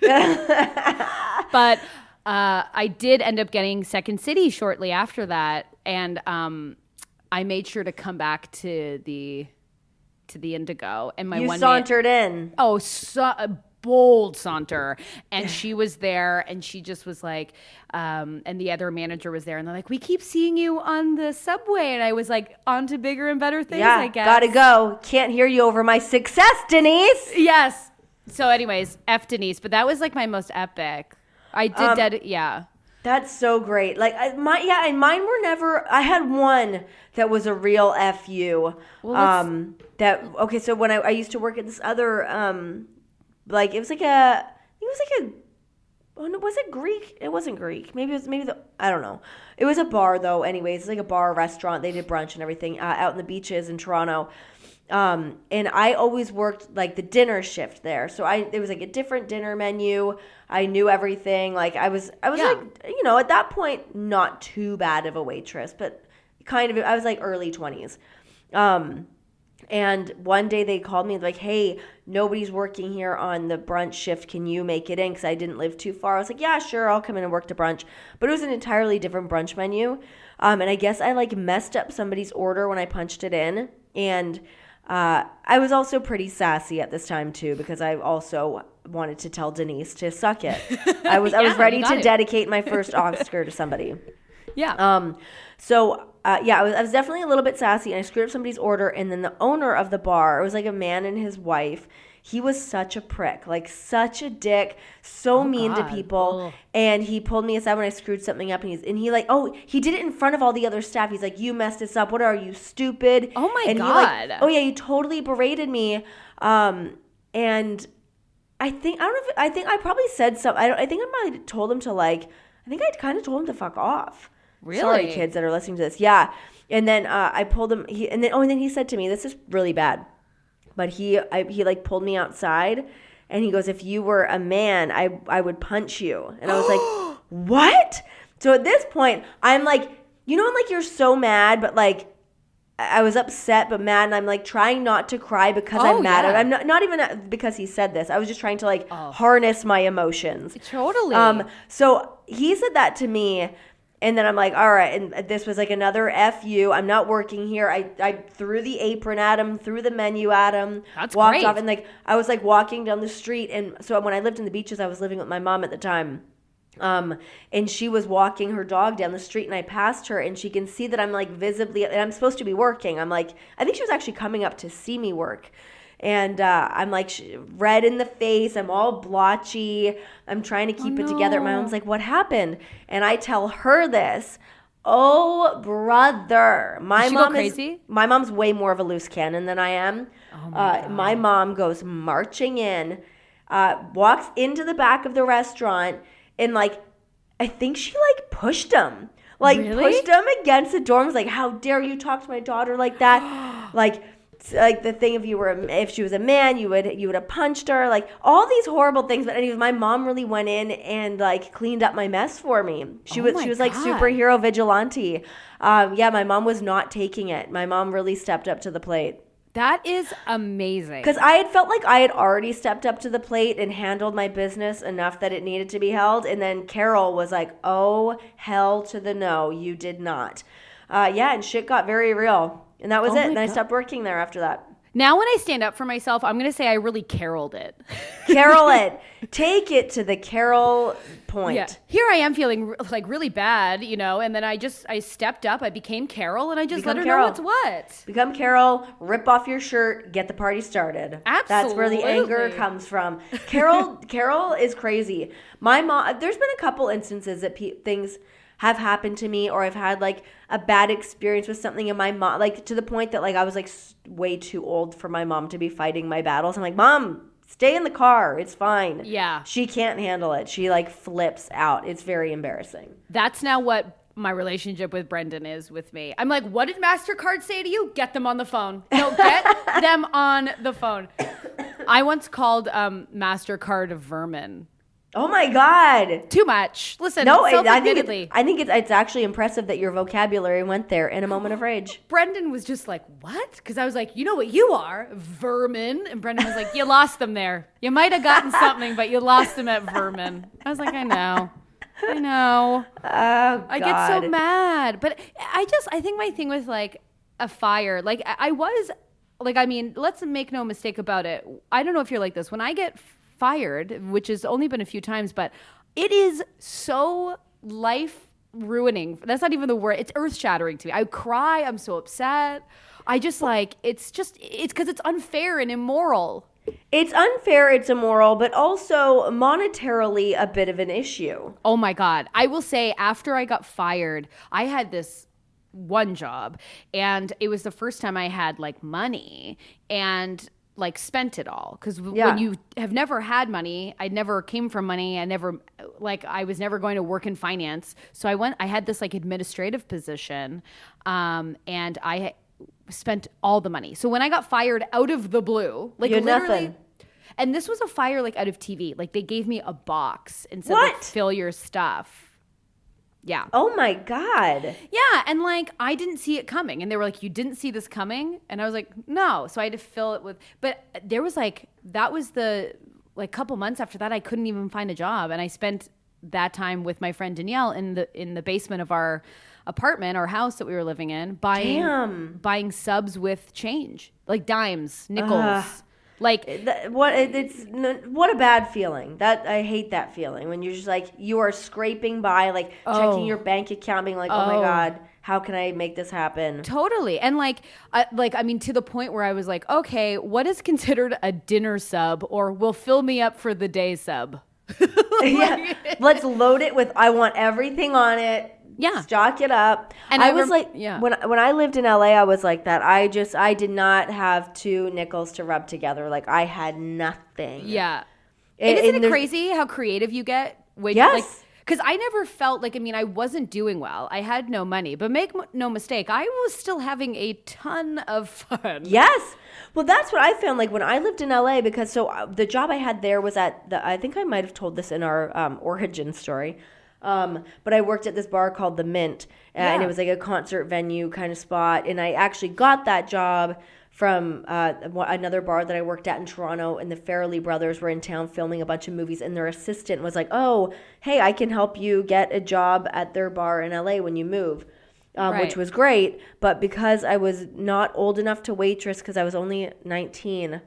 But I did end up getting Second City shortly after that. And I made sure to come back to the Indigo. And you sauntered in. Oh, bold saunter, and she was there and she just was like and the other manager was there and they're like, we keep seeing you on the subway, and I was like, on to bigger and better things. I guess gotta go, can't hear you over my success, Denise. Yes. So anyways, F Denise. But that was like my most epic. I did that's so great. Like and mine were never. I had one that was a real fu. So when I used to work at this other like it was like was it Greek? It wasn't Greek. I don't know. It was a bar though. Anyways, it's like a bar, restaurant. They did brunch and everything out in the beaches in Toronto. And I always worked like the dinner shift there. So it was like a different dinner menu. I knew everything. Like I was like, at that point, not too bad of a waitress, but kind of, I was like early 20s. And one day they called me like, hey, nobody's working here on the brunch shift. Can you make it in? Because I didn't live too far. I was like, yeah, sure. I'll come in and work the brunch. But it was an entirely different brunch menu. And I guess I like messed up somebody's order when I punched it in. And I was also pretty sassy at this time too, because I also wanted to tell Denise to suck it. I was ready to dedicate my first Oscar to somebody. Yeah. I was definitely a little bit sassy, and I screwed up somebody's order. And then the owner of the bar, it was like a man and his wife. He was such a prick, like such a dick, so mean to people. Ugh. And he pulled me aside when I screwed something up, and he did it in front of all the other staff. He's like, "You messed this up. What are you, stupid?" Oh my God! You totally berated me. And I think I probably said something. I think I might have told him to I kind of told him to fuck off. Really? Sorry, kids that are listening to this. Yeah. And then I pulled him. And then he said to me, "This is really bad." But he pulled me outside, and he goes, "If you were a man, I would punch you." And I was like, "What?" So at this point, I'm like, you know, when like you're so mad, but like I was upset but mad, and I'm like trying not to cry because I'm mad. Yeah. I'm not even because he said this. I was just trying to like harness my emotions. Totally. So he said that to me, and then I'm like, all right. And this was like another F you. I'm not working here. I threw the apron at him, threw the menu at him. That's walked great. off, and like I was like walking down the street, and so when I lived in the beaches, I was living with my mom at the time. And she was walking her dog down the street, and I passed her, and she can see that I'm like visibly, and I'm supposed to be working. I'm like, I think she was actually coming up to see me work. And I'm like red in the face. I'm all blotchy. I'm trying to keep it together. My mom's like, what happened? And I tell her this. Oh, brother. My mom's way more of a loose cannon than I am. Oh my God. My mom goes marching in, walks into the back of the restaurant, and like, I think she like pushed him. Like pushed him against the door and was like, how dare you talk to my daughter like that? like the thing, if she was a man, you would have punched her, like all these horrible things. But anyways, my mom really went in and like cleaned up my mess for me. She was like superhero vigilante. My mom was not taking it. My mom really stepped up to the plate. That is amazing. Because I had felt like I had already stepped up to the plate and handled my business enough that it needed to be held. And then Carol was like, oh, hell to the no, you did not. And shit got very real. And that was it. And I stopped working there after that. Now when I stand up for myself, I'm going to say I really Caroled it. Carol it. Take it to the Carol point. Yeah. Here I am feeling like really bad, you know, and then I stepped up. I became Carol, and I just let her know what's what. Become Carol, rip off your shirt, get the party started. Absolutely. That's where the anger comes from. Carol is crazy. My mom, there's been a couple instances that things have happened to me, or I've had like a bad experience with something, in my mom, like to the point that like I was like way too old for my mom to be fighting my battles. I'm like, Mom, stay in the car. It's fine. Yeah. She can't handle it. She like flips out. It's very embarrassing. That's now what my relationship with Brendan is with me. I'm like, what did MasterCard say to you? Get them on the phone. No, get them on the phone. I once called MasterCard a vermin. Oh my God. Too much. Listen, no, I think it's actually impressive that your vocabulary went there in a moment of rage. Brendan was just like, what? Because I was like, you know what you are? Vermin. And Brendan was like, you lost them there. You might have gotten something, but you lost them at vermin. I was like, I know. Oh, God. I get so mad. But I think my thing with like a fire, like I was, like, I mean, let's make no mistake about it. I don't know if you're like this. When I get fired, which has only been a few times, but it is so life ruining. That's not even the word. It's earth shattering to me. I cry. I'm so upset. I just like, it's because it's unfair and immoral. It's unfair, it's immoral, but also monetarily a bit of an issue. Oh my God. I will say, after I got fired, I had this one job, and it was the first time I had like money and like spent it all. Because when you have never had money, I never came from money. I was never going to work in finance. So I had this like administrative position, and I spent all the money. So when I got fired out of the blue, like literally, nothing. And this was a fire like out of TV. Like they gave me a box and said, like, fill your stuff. Yeah. Oh my God. Yeah. And like, I didn't see it coming. And they were like, you didn't see this coming? And I was like, no. So I had to fill it with, but there was like, that was the like couple months after that, I couldn't even find a job. And I spent that time with my friend Danielle in the basement of our apartment, our house that we were living in, buying subs with change, like dimes, nickels. Like what a bad feeling. That I hate that feeling when you're just like, you are scraping by, like checking your bank account, being like, oh my God, how can I make this happen? Totally. And I mean, to the point where I was like, okay, what is considered a dinner sub, or will fill me up for the day sub? Yeah. Let's load it with, I want everything on it. Yeah. Stock it up. And I was when I lived in LA, I was like that. I did not have two nickels to rub together. Like I had nothing. Yeah. Isn't it crazy how creative you get? When because I never felt like, I mean, I wasn't doing well. I had no money, but make no mistake, I was still having a ton of fun. Yes. Well, that's what I found like when I lived in LA, because the job I had there was I think I might have told this in our origin story. But I worked at this bar called The Mint, and it was like a concert venue kind of spot. And I actually got that job from another bar that I worked at in Toronto, and the Farrelly brothers were in town filming a bunch of movies, and their assistant was like, oh, hey, I can help you get a job at their bar in LA when you move. Which was great, but because I was not old enough to waitress, because I was only 19,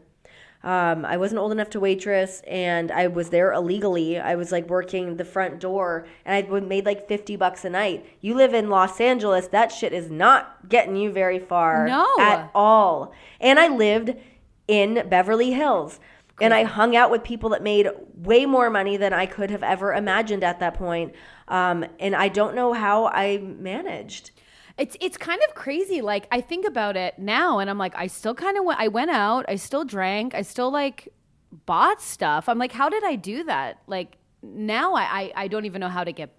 I wasn't old enough to waitress, and I was there illegally. I was like working the front door, and I made like $50 a night. You live in Los Angeles, that shit is not getting you very far at all. And I lived in Beverly Hills. Crazy. And I hung out with people that made way more money than I could have ever imagined at that point. And I don't know how I managed. It's kind of crazy. Like, I think about it now, and I'm like, I still kind of I went out, I still drank, I still like bought stuff. I'm like, how did I do that? Like, now I don't even know how to get.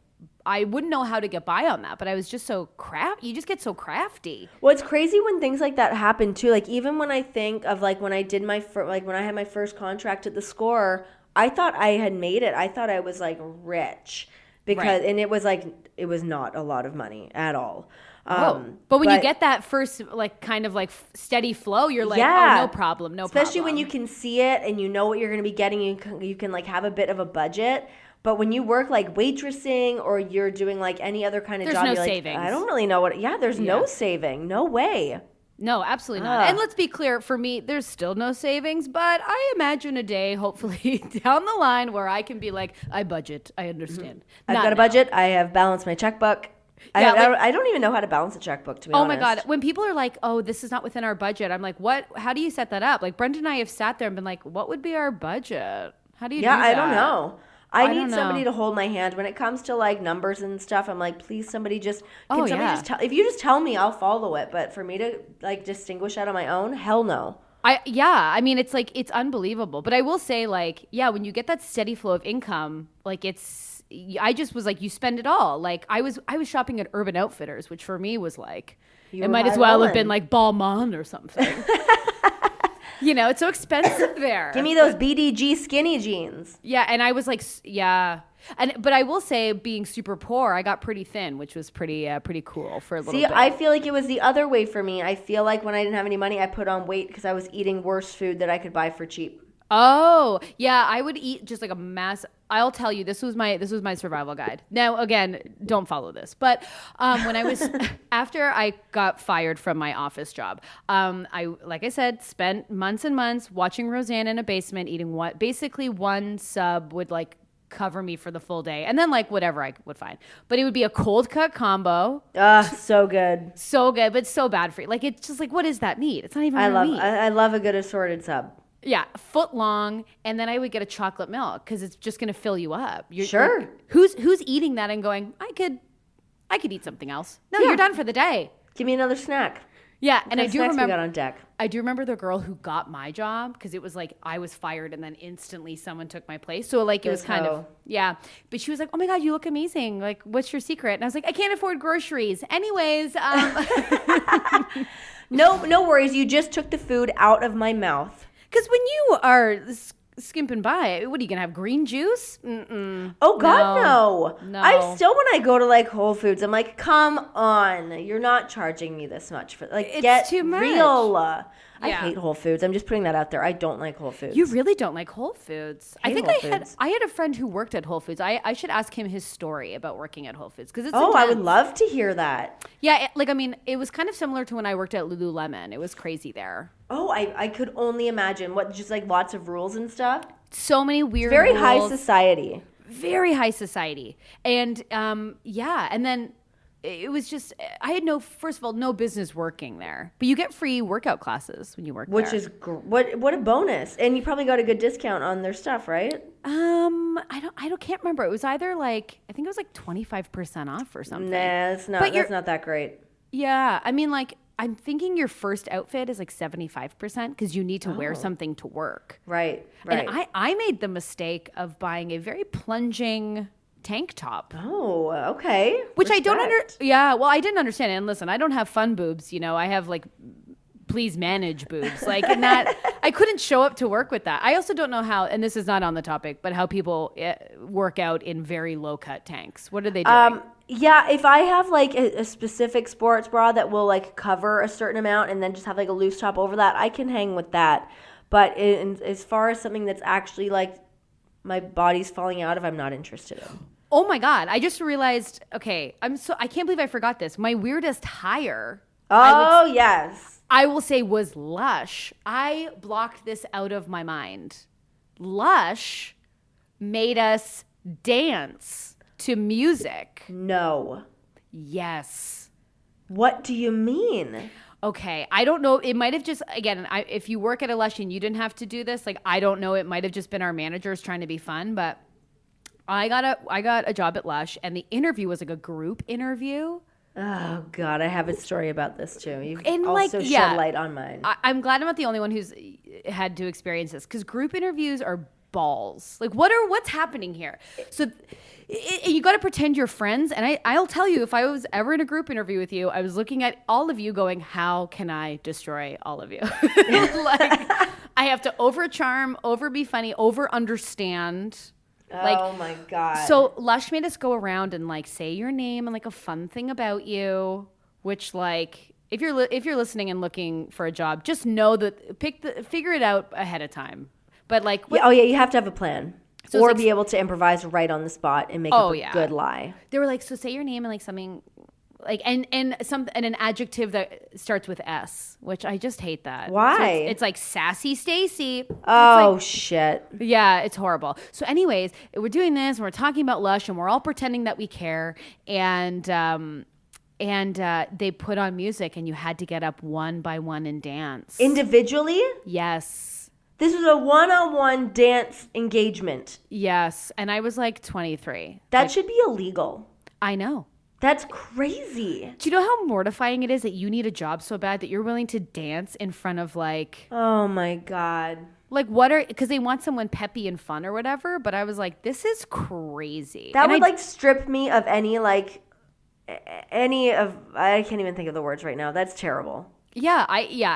I wouldn't know how to get by on that, but I was just so crafty. You just get so crafty. Well, it's crazy when things like that happen too. Like, even when I think of like when I did when I had my first contract at the Score, I thought I had made it. I thought I was like rich and it was like, it was not a lot of money at all. But when you get that first like kind of like steady flow, you're like, oh, no problem. Especially when you can see it and you know what you're going to be getting, you can like have a bit of a budget. But when you work like waitressing or you're doing like any other kind of job, there's no you're savings. Like, I don't really know what. Yeah, there's no saving. No way. No, absolutely not. And let's be clear, for me, there's still no savings, but I imagine a day, hopefully, down the line where I can be like, I budget. I understand. I've got a budget. I have balanced my checkbook. Yeah, I don't even know how to balance a checkbook, to be honest. Oh my God. When people are like, oh, this is not within our budget, I'm like, what? How do you set that up? Like, Brenda and I have sat there and been like, what would be our budget? How do you do that? Yeah, I don't know. I need somebody to hold my hand when it comes to like numbers and stuff. I'm like, please, somebody just just tell. If you just tell me, I'll follow it. But for me to like distinguish that on my own, hell no. I mean, it's like, it's unbelievable. But I will say, like, yeah, when you get that steady flow of income, like I just was like, you spend it all. Like I was shopping at Urban Outfitters, which for me was like, it might as well have been like Balmain or something. You know, it's so expensive there. Give me those BDG skinny jeans. Yeah, and I was like, yeah. But I will say, being super poor, I got pretty thin, which was pretty cool for a little bit. See, I feel like it was the other way for me. I feel like when I didn't have any money, I put on weight because I was eating worse food that I could buy for cheap. Oh, yeah, I would eat just like a mass. I'll tell you, this was my survival guide. Now, again, don't follow this. But when I was after I got fired from my office job, like I said, spent months and months watching Roseanne in a basement, eating what basically one sub would like cover me for the full day, and then like whatever I would find. But it would be a cold cut combo. So good, but so bad for you. Like, it's just like, what is that meat? It's not even meat. I love a good assorted sub. Yeah, foot long, and then I would get a chocolate milk because it's just going to fill you up. Sure. Like, who's eating that and going, I could eat something else? No, you're done for the day. Give me another snack. Yeah, and I do remember we got on deck. I do remember the girl who got my job because it was like I was fired and then instantly someone took my place. So like it was kind of but she was like, "Oh my God, you look amazing! Like, what's your secret?" And I was like, "I can't afford groceries." Anyways, no worries. You just took the food out of my mouth. Because when you are skimping by, what are you going to have, green juice? Mm-mm. Oh, God, no. No. When I go to, like, Whole Foods, I'm like, come on. You're not charging me this much. It's get too much. Real. I hate Whole Foods. I'm just putting that out there. I don't like Whole Foods. You really don't like Whole Foods? I had a friend who worked at Whole Foods. I should ask him his story about working at Whole Foods because it's intense. I would love to hear that. Yeah, it was kind of similar to when I worked at Lululemon. It was crazy there. Oh, I could only imagine. What, just like lots of rules and stuff? So many weird rules. Very high society. Very high society. And and then it was just, I had first of all, no business working there. But you get free workout classes when you work there. Which is, what a bonus. And you probably got a good discount on their stuff, right? Can't remember. It was either like, I think it was like 25% off or something. Nah, that's not that great. Yeah. I mean, like, I'm thinking your first outfit is like 75% because you need to wear something to work. Right. And I made the mistake of buying a very plunging tank top. Oh, okay. Which I don't I didn't understand it. And listen, I don't have fun boobs. You know, I have like please manage boobs. Like, and that I couldn't show up to work with that. I also don't know how, and this is not on the topic, but how people work out in very low cut tanks. What are they doing? Yeah, if I have like a specific sports bra that will like cover a certain amount and then just have like a loose top over that, I can hang with that. But as far as something that's actually like my body's falling out of, I'm not interested in. Oh my God. I just realized, okay, I can't believe I forgot this. My weirdest hire. Oh, yes. I will say was Lush. I blocked this out of my mind. Lush made us dance to music. No. Yes. What do you mean? Okay, I don't know. It might have just, again, if you work at a Lush and you didn't have to do this, like, I don't know. It might have just been our managers trying to be fun, but I got a job at Lush, and the interview was like a group interview. Oh, God, I have a story about this, too. You've and also shed light on mine. I'm glad I'm not the only one who's had to experience this, because group interviews are balls. Like, what's happening here? So you got to pretend you're friends, and I'll tell you, if I was ever in a group interview with you, I was looking at all of you going, how can I destroy all of you? Like, I have to over-charm, over-be funny, over-understand. Like, oh my God. So Lush made us go around and like say your name and like a fun thing about you, which like if you're listening and looking for a job, just know that figure it out ahead of time. But like you have to have a plan. So or like, be able to improvise right on the spot and make up a good lie. They were like, so say your name and like something like and an adjective that starts with S, which I just hate that. Why? So it's like sassy Stacey. Oh, like, shit. Yeah, it's horrible. So anyways, we're doing this and we're talking about Lush and we're all pretending that we care, and they put on music and you had to get up one by one and dance. Individually? Yes. This was a one-on-one dance engagement. Yes, and I was like 23. That should be illegal. I know. That's crazy. Do you know how mortifying it is that you need a job so bad that you're willing to dance in front of like... Oh my God. Like because they want someone peppy and fun or whatever, but I was like, this is crazy. That would like strip me of I can't even think of the words right now. That's terrible. Yeah,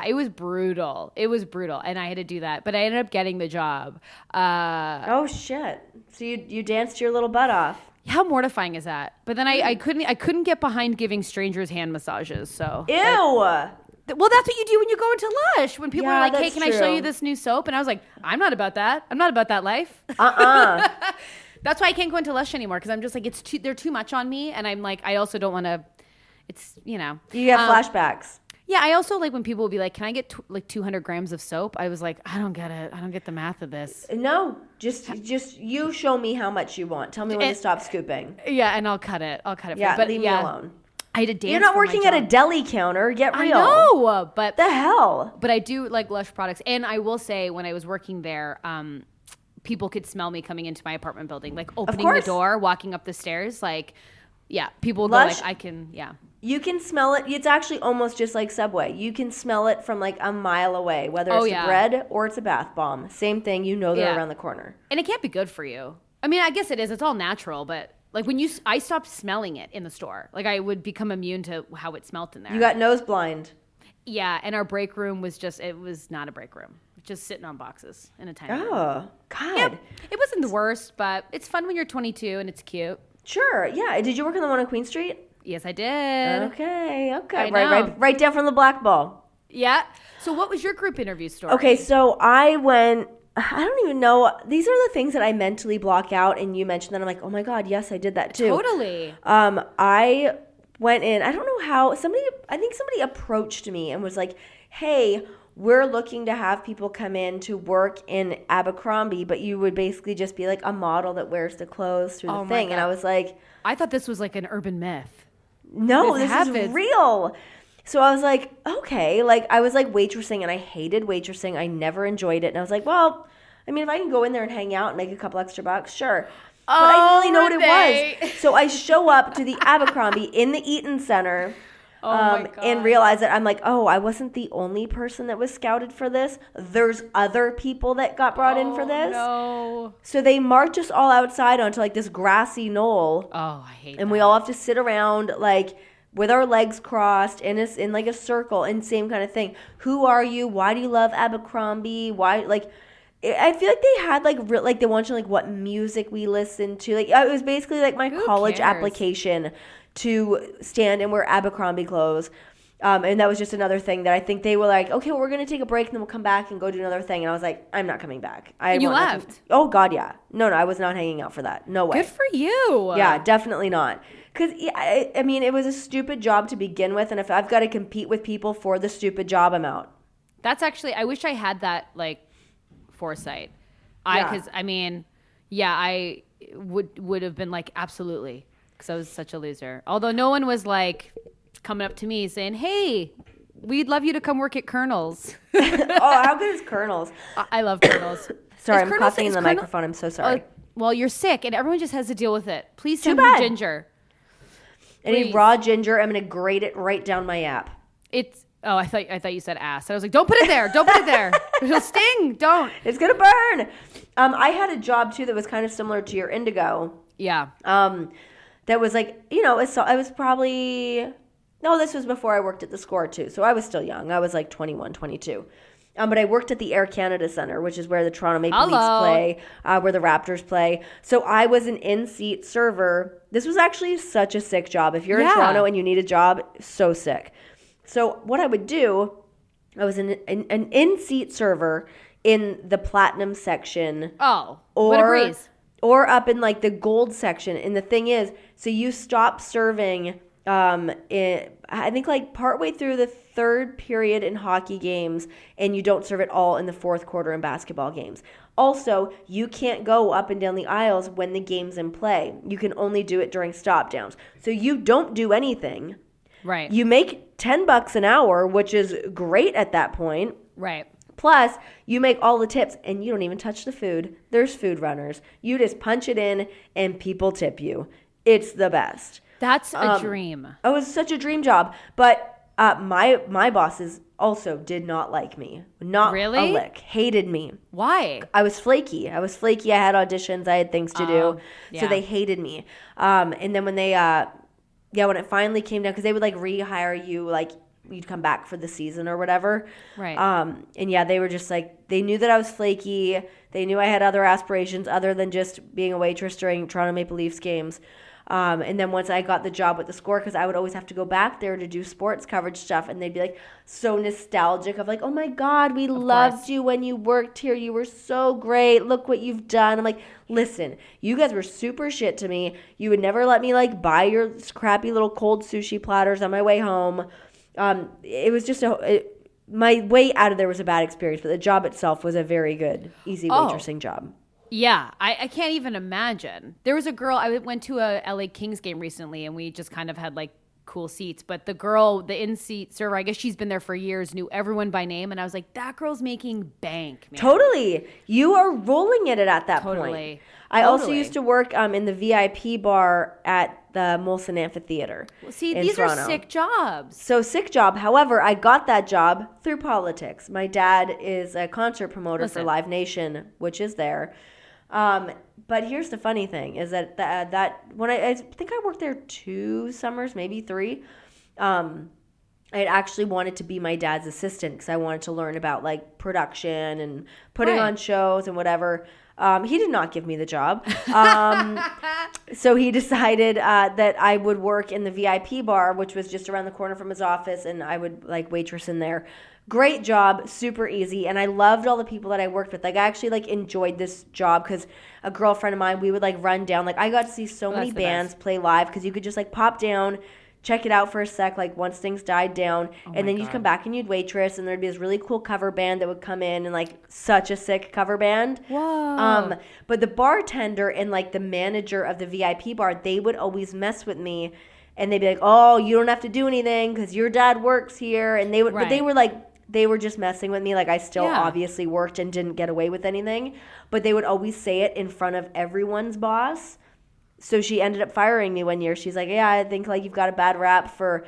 it was brutal. And I had to do that, but I ended up getting the job. Oh shit. So you danced your little butt off. How mortifying is that? But then I couldn't get behind giving strangers hand massages. So ew. Well, that's what you do when you go into Lush. When people are like, "Hey, can I show you this new soap?" And I was like, "I'm not about that. I'm not about that life." That's why I can't go into Lush anymore, because I'm just like, they're too much on me, and I'm like, I also don't want to. It's You have flashbacks. Yeah, I also like when people will be like, "Can I get like 200 grams of soap?" I was like, I don't get it. I don't get the math of this. No, just you show me how much you want. Tell me when to stop scooping. Yeah, and I'll cut it. Yeah, but leave me alone. I had to dance. You're not working at a deli counter. Get real. I know, but the hell. But I do like Lush products, and I will say when I was working there, people could smell me coming into my apartment building, like opening the door, walking up the stairs, like. Yeah, people will Lush, go like, I can, yeah. You can smell it. It's actually almost just like Subway. You can smell it from like a mile away, whether it's a bread or it's a bath bomb. Same thing. You know they're around the corner. And it can't be good for you. I mean, I guess it is. It's all natural, but like I stopped smelling it in the store. Like I would become immune to how it smelt in there. You got nose blind. Yeah, and our break room was it was not a break room. Just sitting on boxes in a tiny room. Oh, God. Yep. It wasn't the worst, but it's fun when you're 22 and it's cute. Sure, yeah. Did you work on the one on Queen Street? Yes, I did. Okay. Right down from the black ball. Yeah. So what was your group interview story? Okay, so I don't even know. These are the things that I mentally block out, and you mentioned that. I'm like, oh my God, yes, I did that too. Totally. I went in, I don't know how, I think somebody approached me and was like, hey, we're looking to have people come in to work in Abercrombie, but you would basically just be like a model that wears the clothes through the thing. And I was like, I thought this was like an urban myth. No, this is real. So I was like, okay. Like I was like waitressing, and I hated waitressing. I never enjoyed it. And I was like, well, I mean, if I can go in there and hang out and make a couple extra bucks, sure. But I didn't really know what it was. So I show up to the Abercrombie in the Eaton Center. And realize that I'm like, oh, I wasn't the only person that was scouted for this. There's other people that got brought in for this. No. So they march us all outside onto like this grassy knoll. Oh, I hate that. And we all have to sit around like with our legs crossed in like a circle and same kind of thing. Who are you? Why do you love Abercrombie? Why, like, I feel like they had like they wanted to like what music we listened to. Like it was basically like my college application to stand and wear Abercrombie clothes. And that was just another thing that I think they were like, okay, well, we're going to take a break and then we'll come back and go do another thing. And I was like, I'm not coming back. And you left? Oh, God, yeah. No, I was not hanging out for that. No way. Good for you. Yeah, definitely not. Because, I mean, it was a stupid job to begin with. And if I've got to compete with people for the stupid job, I'm out. That's actually, I wish I had that, like, foresight. Because, I mean, yeah, I would have been like, absolutely. Because I was such a loser. Although no one was like coming up to me saying, hey, we'd love you to come work at Colonel's. Oh, how good is Colonel's? I love Colonel's. Sorry, I'm coughing in the microphone. I'm so sorry. Well, you're sick, and everyone just has to deal with it. Please send me ginger. Any raw ginger, I'm going to grate it right down my app. Oh, I thought you said ass. I was like, don't put it there. Don't put it there. It'll sting. Don't. It's going to burn. I had a job, too, that was kind of similar to your Indigo. Yeah. That was like, you know, I was probably... No, this was before I worked at the Score, too. So I was still young. I was like 21, 22. But I worked at the Air Canada Centre, which is where the Toronto Maple Leafs play, where the Raptors play. So I was an in-seat server. This was actually such a sick job. If you're in Toronto and you need a job, so sick. So what I would do, I was an in-seat server in the Platinum section. Oh, what a breeze. Or up in like the Gold section. And the thing is, so you stop serving... I think like partway through the third period in hockey games, and you don't serve it all in the fourth quarter in basketball games. Also, you can't go up and down the aisles when the game's in play. You can only do it during stop downs. So you don't do anything. Right. You make $10 an hour, which is great at that point. Right. Plus, you make all the tips, and you don't even touch the food. There's food runners. You just punch it in, and people tip you. It's the best. That's a dream. It was such a dream job. But my bosses also did not like me. Not really? A lick. Hated me. Why? I was flaky. I had auditions. I had things to do. Yeah. So they hated me. And then when they, when it finally came down, because they would like rehire you, like you'd come back for the season or whatever. Right. And yeah, they were just like, they knew that I was flaky. They knew I had other aspirations other than just being a waitress during Toronto Maple Leafs games. And then once I got the job with the Score, because I would always have to go back there to do sports coverage stuff, and they'd be like so nostalgic of like, oh my God, we loved you when you worked here. You were so great. Look what you've done. I'm like, listen, you guys were super shit to me. You would never let me like buy your crappy little cold sushi platters on my way home. It was just my way out of there was a bad experience, but the job itself was a very good, easy waitressing job. Yeah, I can't even imagine. There was a girl, I went to a LA Kings game recently, and we just kind of had like cool seats. But the girl, the in-seat server, I guess she's been there for years, knew everyone by name. And I was like, that girl's making bank, man. Totally. You are rolling it at that point. I also used to work in the VIP bar at the Molson Amphitheater. Well, see, these Toronto. Are sick jobs. So sick job. However, I got that job through politics. My dad is a concert promoter for Live Nation, which is there. But here's the funny thing is that when I think I worked there 2 summers, maybe 3. I had actually wanted to be my dad's assistant because I wanted to learn about like production and putting on shows and whatever. He did not give me the job. So he decided that I would work in the VIP bar, which was just around the corner from his office, and I would like waitress in there. Great job, super easy, and I loved all the people that I worked with. Like I actually like enjoyed this job because a girlfriend of mine, we would like run down. Like I got to see so many bands play live because you could just like pop down, check it out for a sec, like once things died down, and then you'd come back and you'd waitress, and there'd be this really cool cover band that would come in, and like such a sick cover band. Whoa. But the bartender and like the manager of the VIP bar, they would always mess with me, and they'd be like, "Oh, you don't have to do anything because your dad works here," and they would, but they were like. They were just messing with me. Like I still obviously worked and didn't get away with anything, but they would always say it in front of everyone's boss. So she ended up firing me one year. She's like, yeah, I think like you've got a bad rap for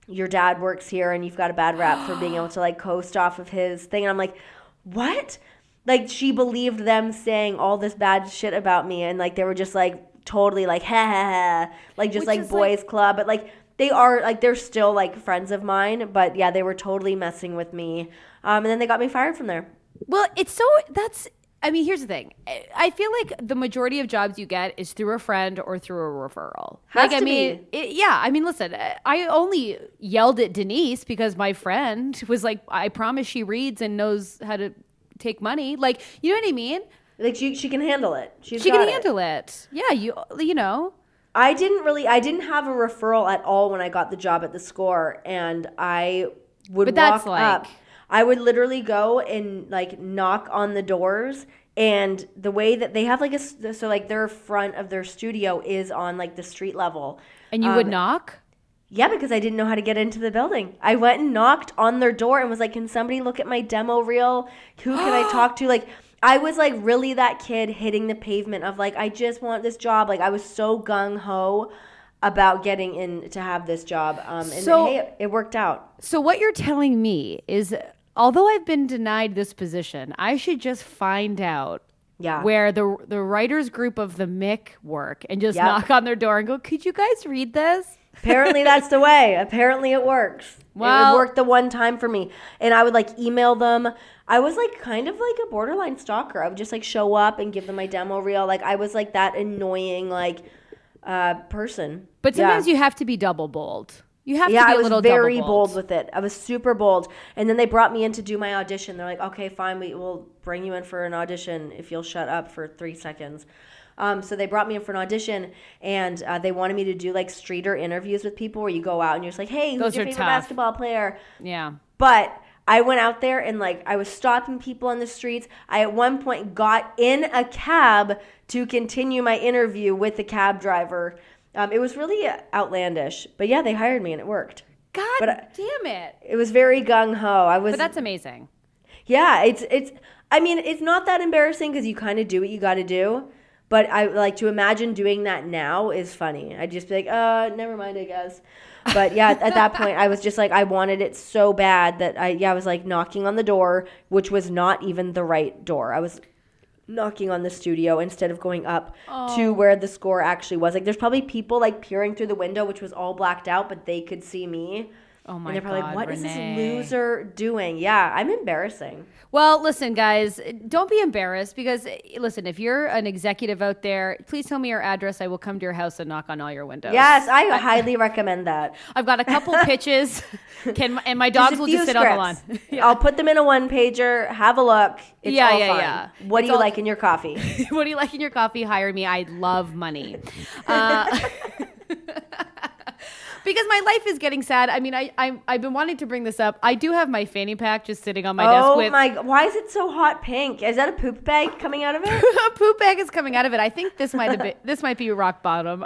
your dad works here, and you've got a bad rap for being able to like coast off of his thing. And I'm like, what? Like she believed them saying all this bad shit about me, and like they were just like totally like ha ha ha, like just like boys club, but like They are, like, they're still, like, friends of mine. But, yeah, they were totally messing with me. And then they got me fired from there. Well, here's the thing. I feel like the majority of jobs you get is through a friend or through a referral. Listen, I only yelled at Denise because my friend was like, I promise she reads and knows how to take money. Like, you know what I mean? Like, she can handle it. She can handle it. Yeah, you know. I didn't have a referral at all when I got the job at the Score, and I would walk up. I would literally go and, like, knock on the doors, and the way that they have, like, their front of their studio is on, like, the street level. And you would knock? Yeah, because I didn't know how to get into the building. I went and knocked on their door and was like, can somebody look at my demo reel? Who can I talk to? Like, I was, like, really that kid hitting the pavement of, like, I just want this job. Like, I was so gung-ho about getting in to have this job. Hey, it worked out. So what you're telling me is, although I've been denied this position, I should just find out where the writers group of the Mick work and just knock on their door and go, could you guys read this? Apparently that's the way. Apparently it works. Well, it worked the one time for me. And I would, like, email them. I was, like, kind of like a borderline stalker. I would just, like, show up and give them my demo reel. Like, I was, like, that annoying, like, person. But sometimes you have to be double bold. You have to be a little double bold. Yeah, I was very bold with it. I was super bold. And then they brought me in to do my audition. They're like, okay, fine, we'll bring you in for an audition if you'll shut up for 3 seconds. So they brought me in for an audition, and they wanted me to do, like, streeter interviews with people where you go out and you're just like, hey, who's your favorite basketball player? Yeah. But I went out there and, like, I was stopping people on the streets. I at one point got in a cab to continue my interview with the cab driver. It was really outlandish. But, yeah, they hired me and it worked. God damn it. It was very gung-ho. But that's amazing. Yeah, it's not that embarrassing because you kind of do what you got to do. But I like to imagine doing that now is funny. I'd just be like, never mind, I guess. But yeah, at that point, I was just like, I wanted it so bad that I was like knocking on the door, which was not even the right door. I was knocking on the studio instead of going up to where the Score actually was. Like, there's probably people, like, peering through the window, which was all blacked out, but they could see me. Oh my God, and they're probably like, what Renee. is this loser doing? Yeah, I'm embarrassing. Well, listen, guys, don't be embarrassed because, listen, if you're an executive out there, please tell me your address. I will come to your house and knock on all your windows. Yes, I highly recommend that. I've got a couple pitches, and my dogs will just sit on the lawn. Yeah. I'll put them in a one-pager. Have a look. It's all fun. Yeah. What do you like in your coffee? What do you like in your coffee? Hire me. I love money. Because my life is getting sad. I mean, I've been wanting to bring this up. I do have my fanny pack just sitting on my desk. Oh my! Why is it so hot pink? Is that a poop bag coming out of it? A poop bag is coming out of it. I think this might be rock bottom.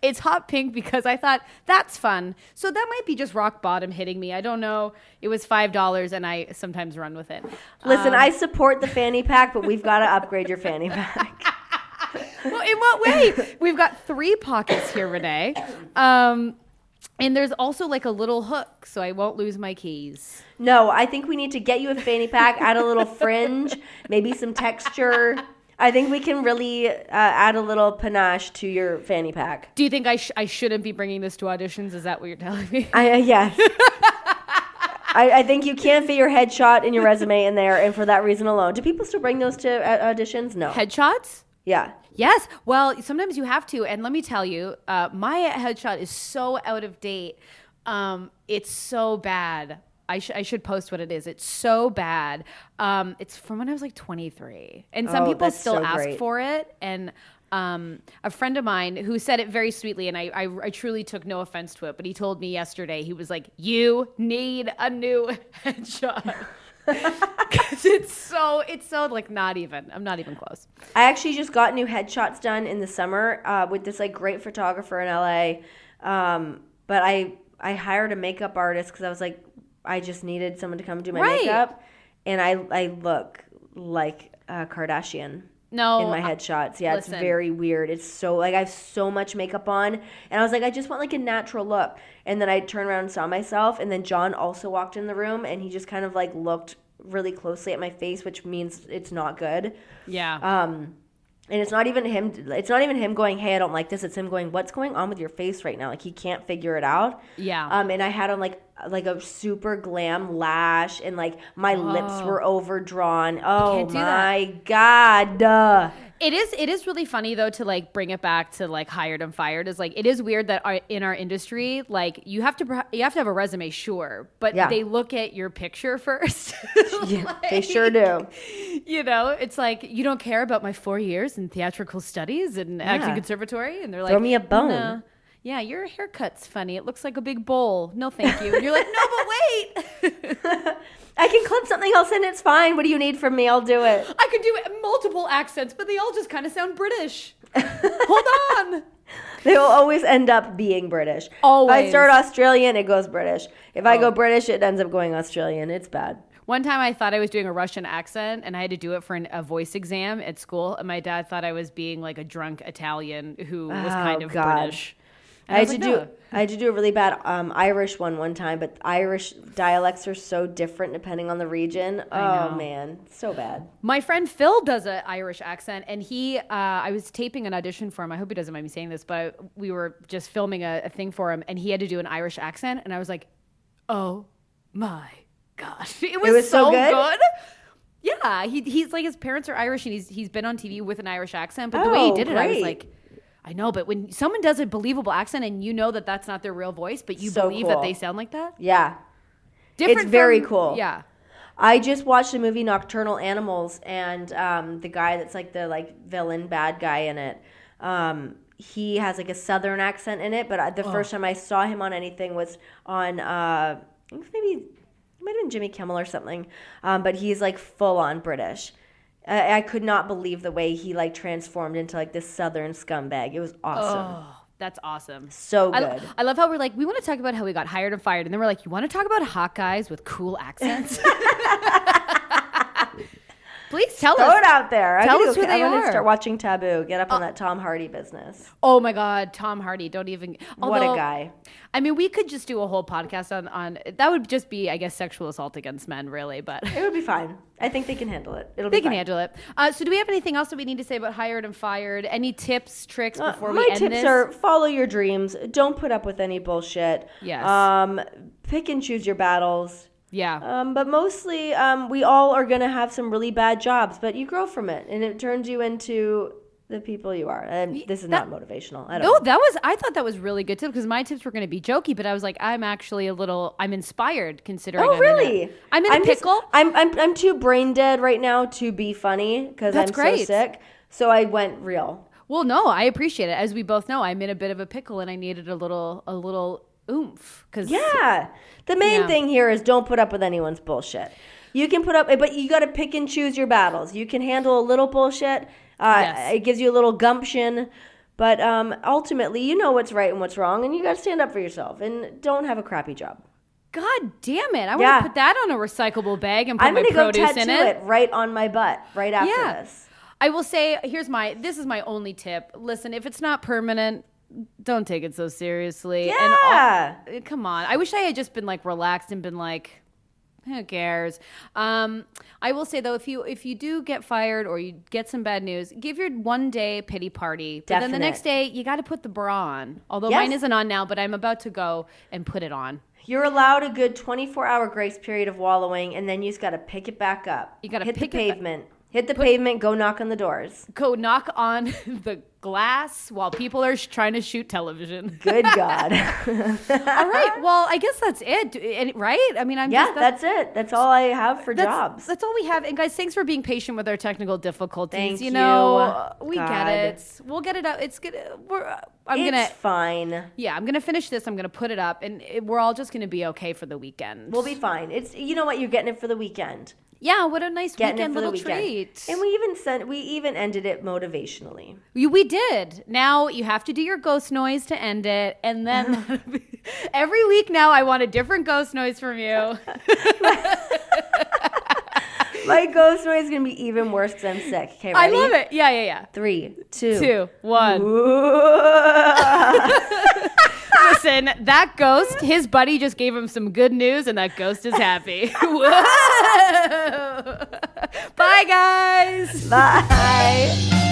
It's hot pink because I thought that's fun. So that might be just rock bottom hitting me. I don't know. It was $5 and I sometimes run with it. Listen, I support the fanny pack, but we've got to upgrade your fanny pack. Well, in what way? We've got 3 pockets here, Renee. And there's also like a little hook, so I won't lose my keys. No, I think we need to get you a fanny pack, add a little fringe, maybe some texture. I think we can really add a little panache to your fanny pack. Do you think I shouldn't be bringing this to auditions? Is that what you're telling me? Yes. I think you can't fit your headshot and your resume in there, and for that reason alone. Do people still bring those to auditions? No. Headshots? Yeah. Yes. Well, sometimes you have to. And let me tell you, my headshot is so out of date. It's so bad. I should post what it is. It's so bad. It's from when I was like 23. And some people still ask for it. And a friend of mine who said it very sweetly, and I truly took no offense to it, but he told me yesterday, he was like, you need a new headshot. Because it's so like I'm not even close. I actually just got new headshots done in the summer with this like great photographer in LA. But I hired a makeup artist because I was like, I just needed someone to come do my makeup, and I look like a Kardashian. No, in my headshots. Yeah, listen. It's very weird. It's so like I have so much makeup on, and I was like, I just want like a natural look. And then I turned around and saw myself, and then John also walked in the room, and he just kind of like looked really closely at my face, which means it's not good. Yeah. And it's not even him. It's not even him going, "Hey, I don't like this." It's him going, "What's going on with your face right now?" Like he can't figure it out. Yeah. And I had on like a super glam lash, and like my lips were overdrawn. Oh my God. It is really funny though to like bring it back to like hired and fired. Is like it is weird that in our industry, like you have to have a resume, sure, but they look at your picture first. Yeah, they sure do. You know, it's like, you don't care about my 4 years in theatrical studies and acting conservatory, and they're like, throw me a bone. No. Yeah, your haircut's funny. It looks like a big bowl. No, thank you. And you're like, no, but wait. I can clip something else in. It's fine. What do you need from me? I'll do it. I could do multiple accents, but they all just kind of sound British. Hold on. They will always end up being British. Always. If I start Australian, it goes British. If I go British, it ends up going Australian. It's bad. One time I thought I was doing a Russian accent, and I had to do it for a voice exam at school. And my dad thought I was being like a drunk Italian who was kind of British. And I had to do a really bad Irish one time, but Irish dialects are so different depending on the region. Oh man, so bad. My friend Phil does an Irish accent, and I was taping an audition for him. I hope he doesn't mind me saying this, but we were just filming a thing for him, and he had to do an Irish accent, and I was like, oh my gosh, it was so good. Yeah, he's like, his parents are Irish, and he's been on TV with an Irish accent, but the way he did it, I was like, I know, but when someone does a believable accent and you know that that's not their real voice, but you believe that they sound like that? Yeah. It's very cool. Yeah. I just watched the movie Nocturnal Animals, and the guy that's like the villain bad guy in it, he has like a southern accent in it, but the first time I saw him on anything was on maybe it might have been Jimmy Kimmel or something, but he's like full on British. I could not believe the way he like transformed into like this southern scumbag. It was awesome. Oh, that's awesome. So good. I love how we're like, we want to talk about how we got hired and fired. And then we're like, you want to talk about hot guys with cool accents? Please tell us. Throw it out there. Tell us who they are. I'm going to start watching Taboo. Get up on that Tom Hardy business. Oh my God, Tom Hardy. Don't even. What a guy. I mean, we could just do a whole podcast on that would just be, I guess, sexual assault against men, really. But it would be fine. I think they can handle it. They can handle it. So do we have anything else that we need to say about hired and fired? Any tips, tricks before we end this? My tips are follow your dreams. Don't put up with any bullshit. Yes. Pick and choose your battles. Yeah. But mostly, we all are going to have some really bad jobs, but you grow from it, and it turns you into the people you are. And this is not motivational. I don't know. I thought that was really good tip, because my tips were going to be jokey, but I was like, I'm actually I'm inspired considering. Oh, really? I'm in a pickle. I'm too brain dead right now to be funny because I'm so sick. So I went real. Well, no, I appreciate it. As we both know, I'm in a bit of a pickle, and I needed a little oomph. The main thing here is don't put up with anyone's bullshit. You can put up, but you got to pick and choose your battles. You can handle a little bullshit. It gives you a little gumption, but ultimately you know what's right and what's wrong, and you got to stand up for yourself and don't have a crappy job. God damn it. I want to put that on a recyclable bag and put my produce in it. I'm going to go tattoo it right on my butt right after this. I will say, this is my only tip. Listen, if it's not permanent, don't take it so seriously. Yeah. And come on. I wish I had just been like relaxed and been like, who cares? I will say though, if you do get fired or you get some bad news, give your one day pity party. But then the next day you got to put the bra on. Although mine isn't on now, but I'm about to go and put it on. You're allowed a good 24-hour grace period of wallowing, and then you just got to pick it back up. You got to hit the pavement. Hit the pavement, go knock on the doors. Go knock on the glass while people are trying to shoot television. Good God. All right. Well, I guess that's it. Right? I mean, that's it. That's all I have for jobs. That's all we have. And guys, thanks for being patient with our technical difficulties. Thank you. We get it. We'll get it out. It's good. It's fine. Yeah, I'm gonna finish this. I'm gonna put it up, and we're all just gonna be okay for the weekend. We'll be fine. You know what? You're getting it for the weekend. Yeah, what a nice weekend little treat. And we even ended it motivationally. We did. Now you have to do your ghost noise to end it, and then every week now I want a different ghost noise from you. My ghost noise is going to be even worse because I'm sick. Okay, ready? I love it. Yeah. 3, 2, 1. Listen, that ghost, his buddy just gave him some good news, and that ghost is happy. Whoa! Bye, guys. Bye.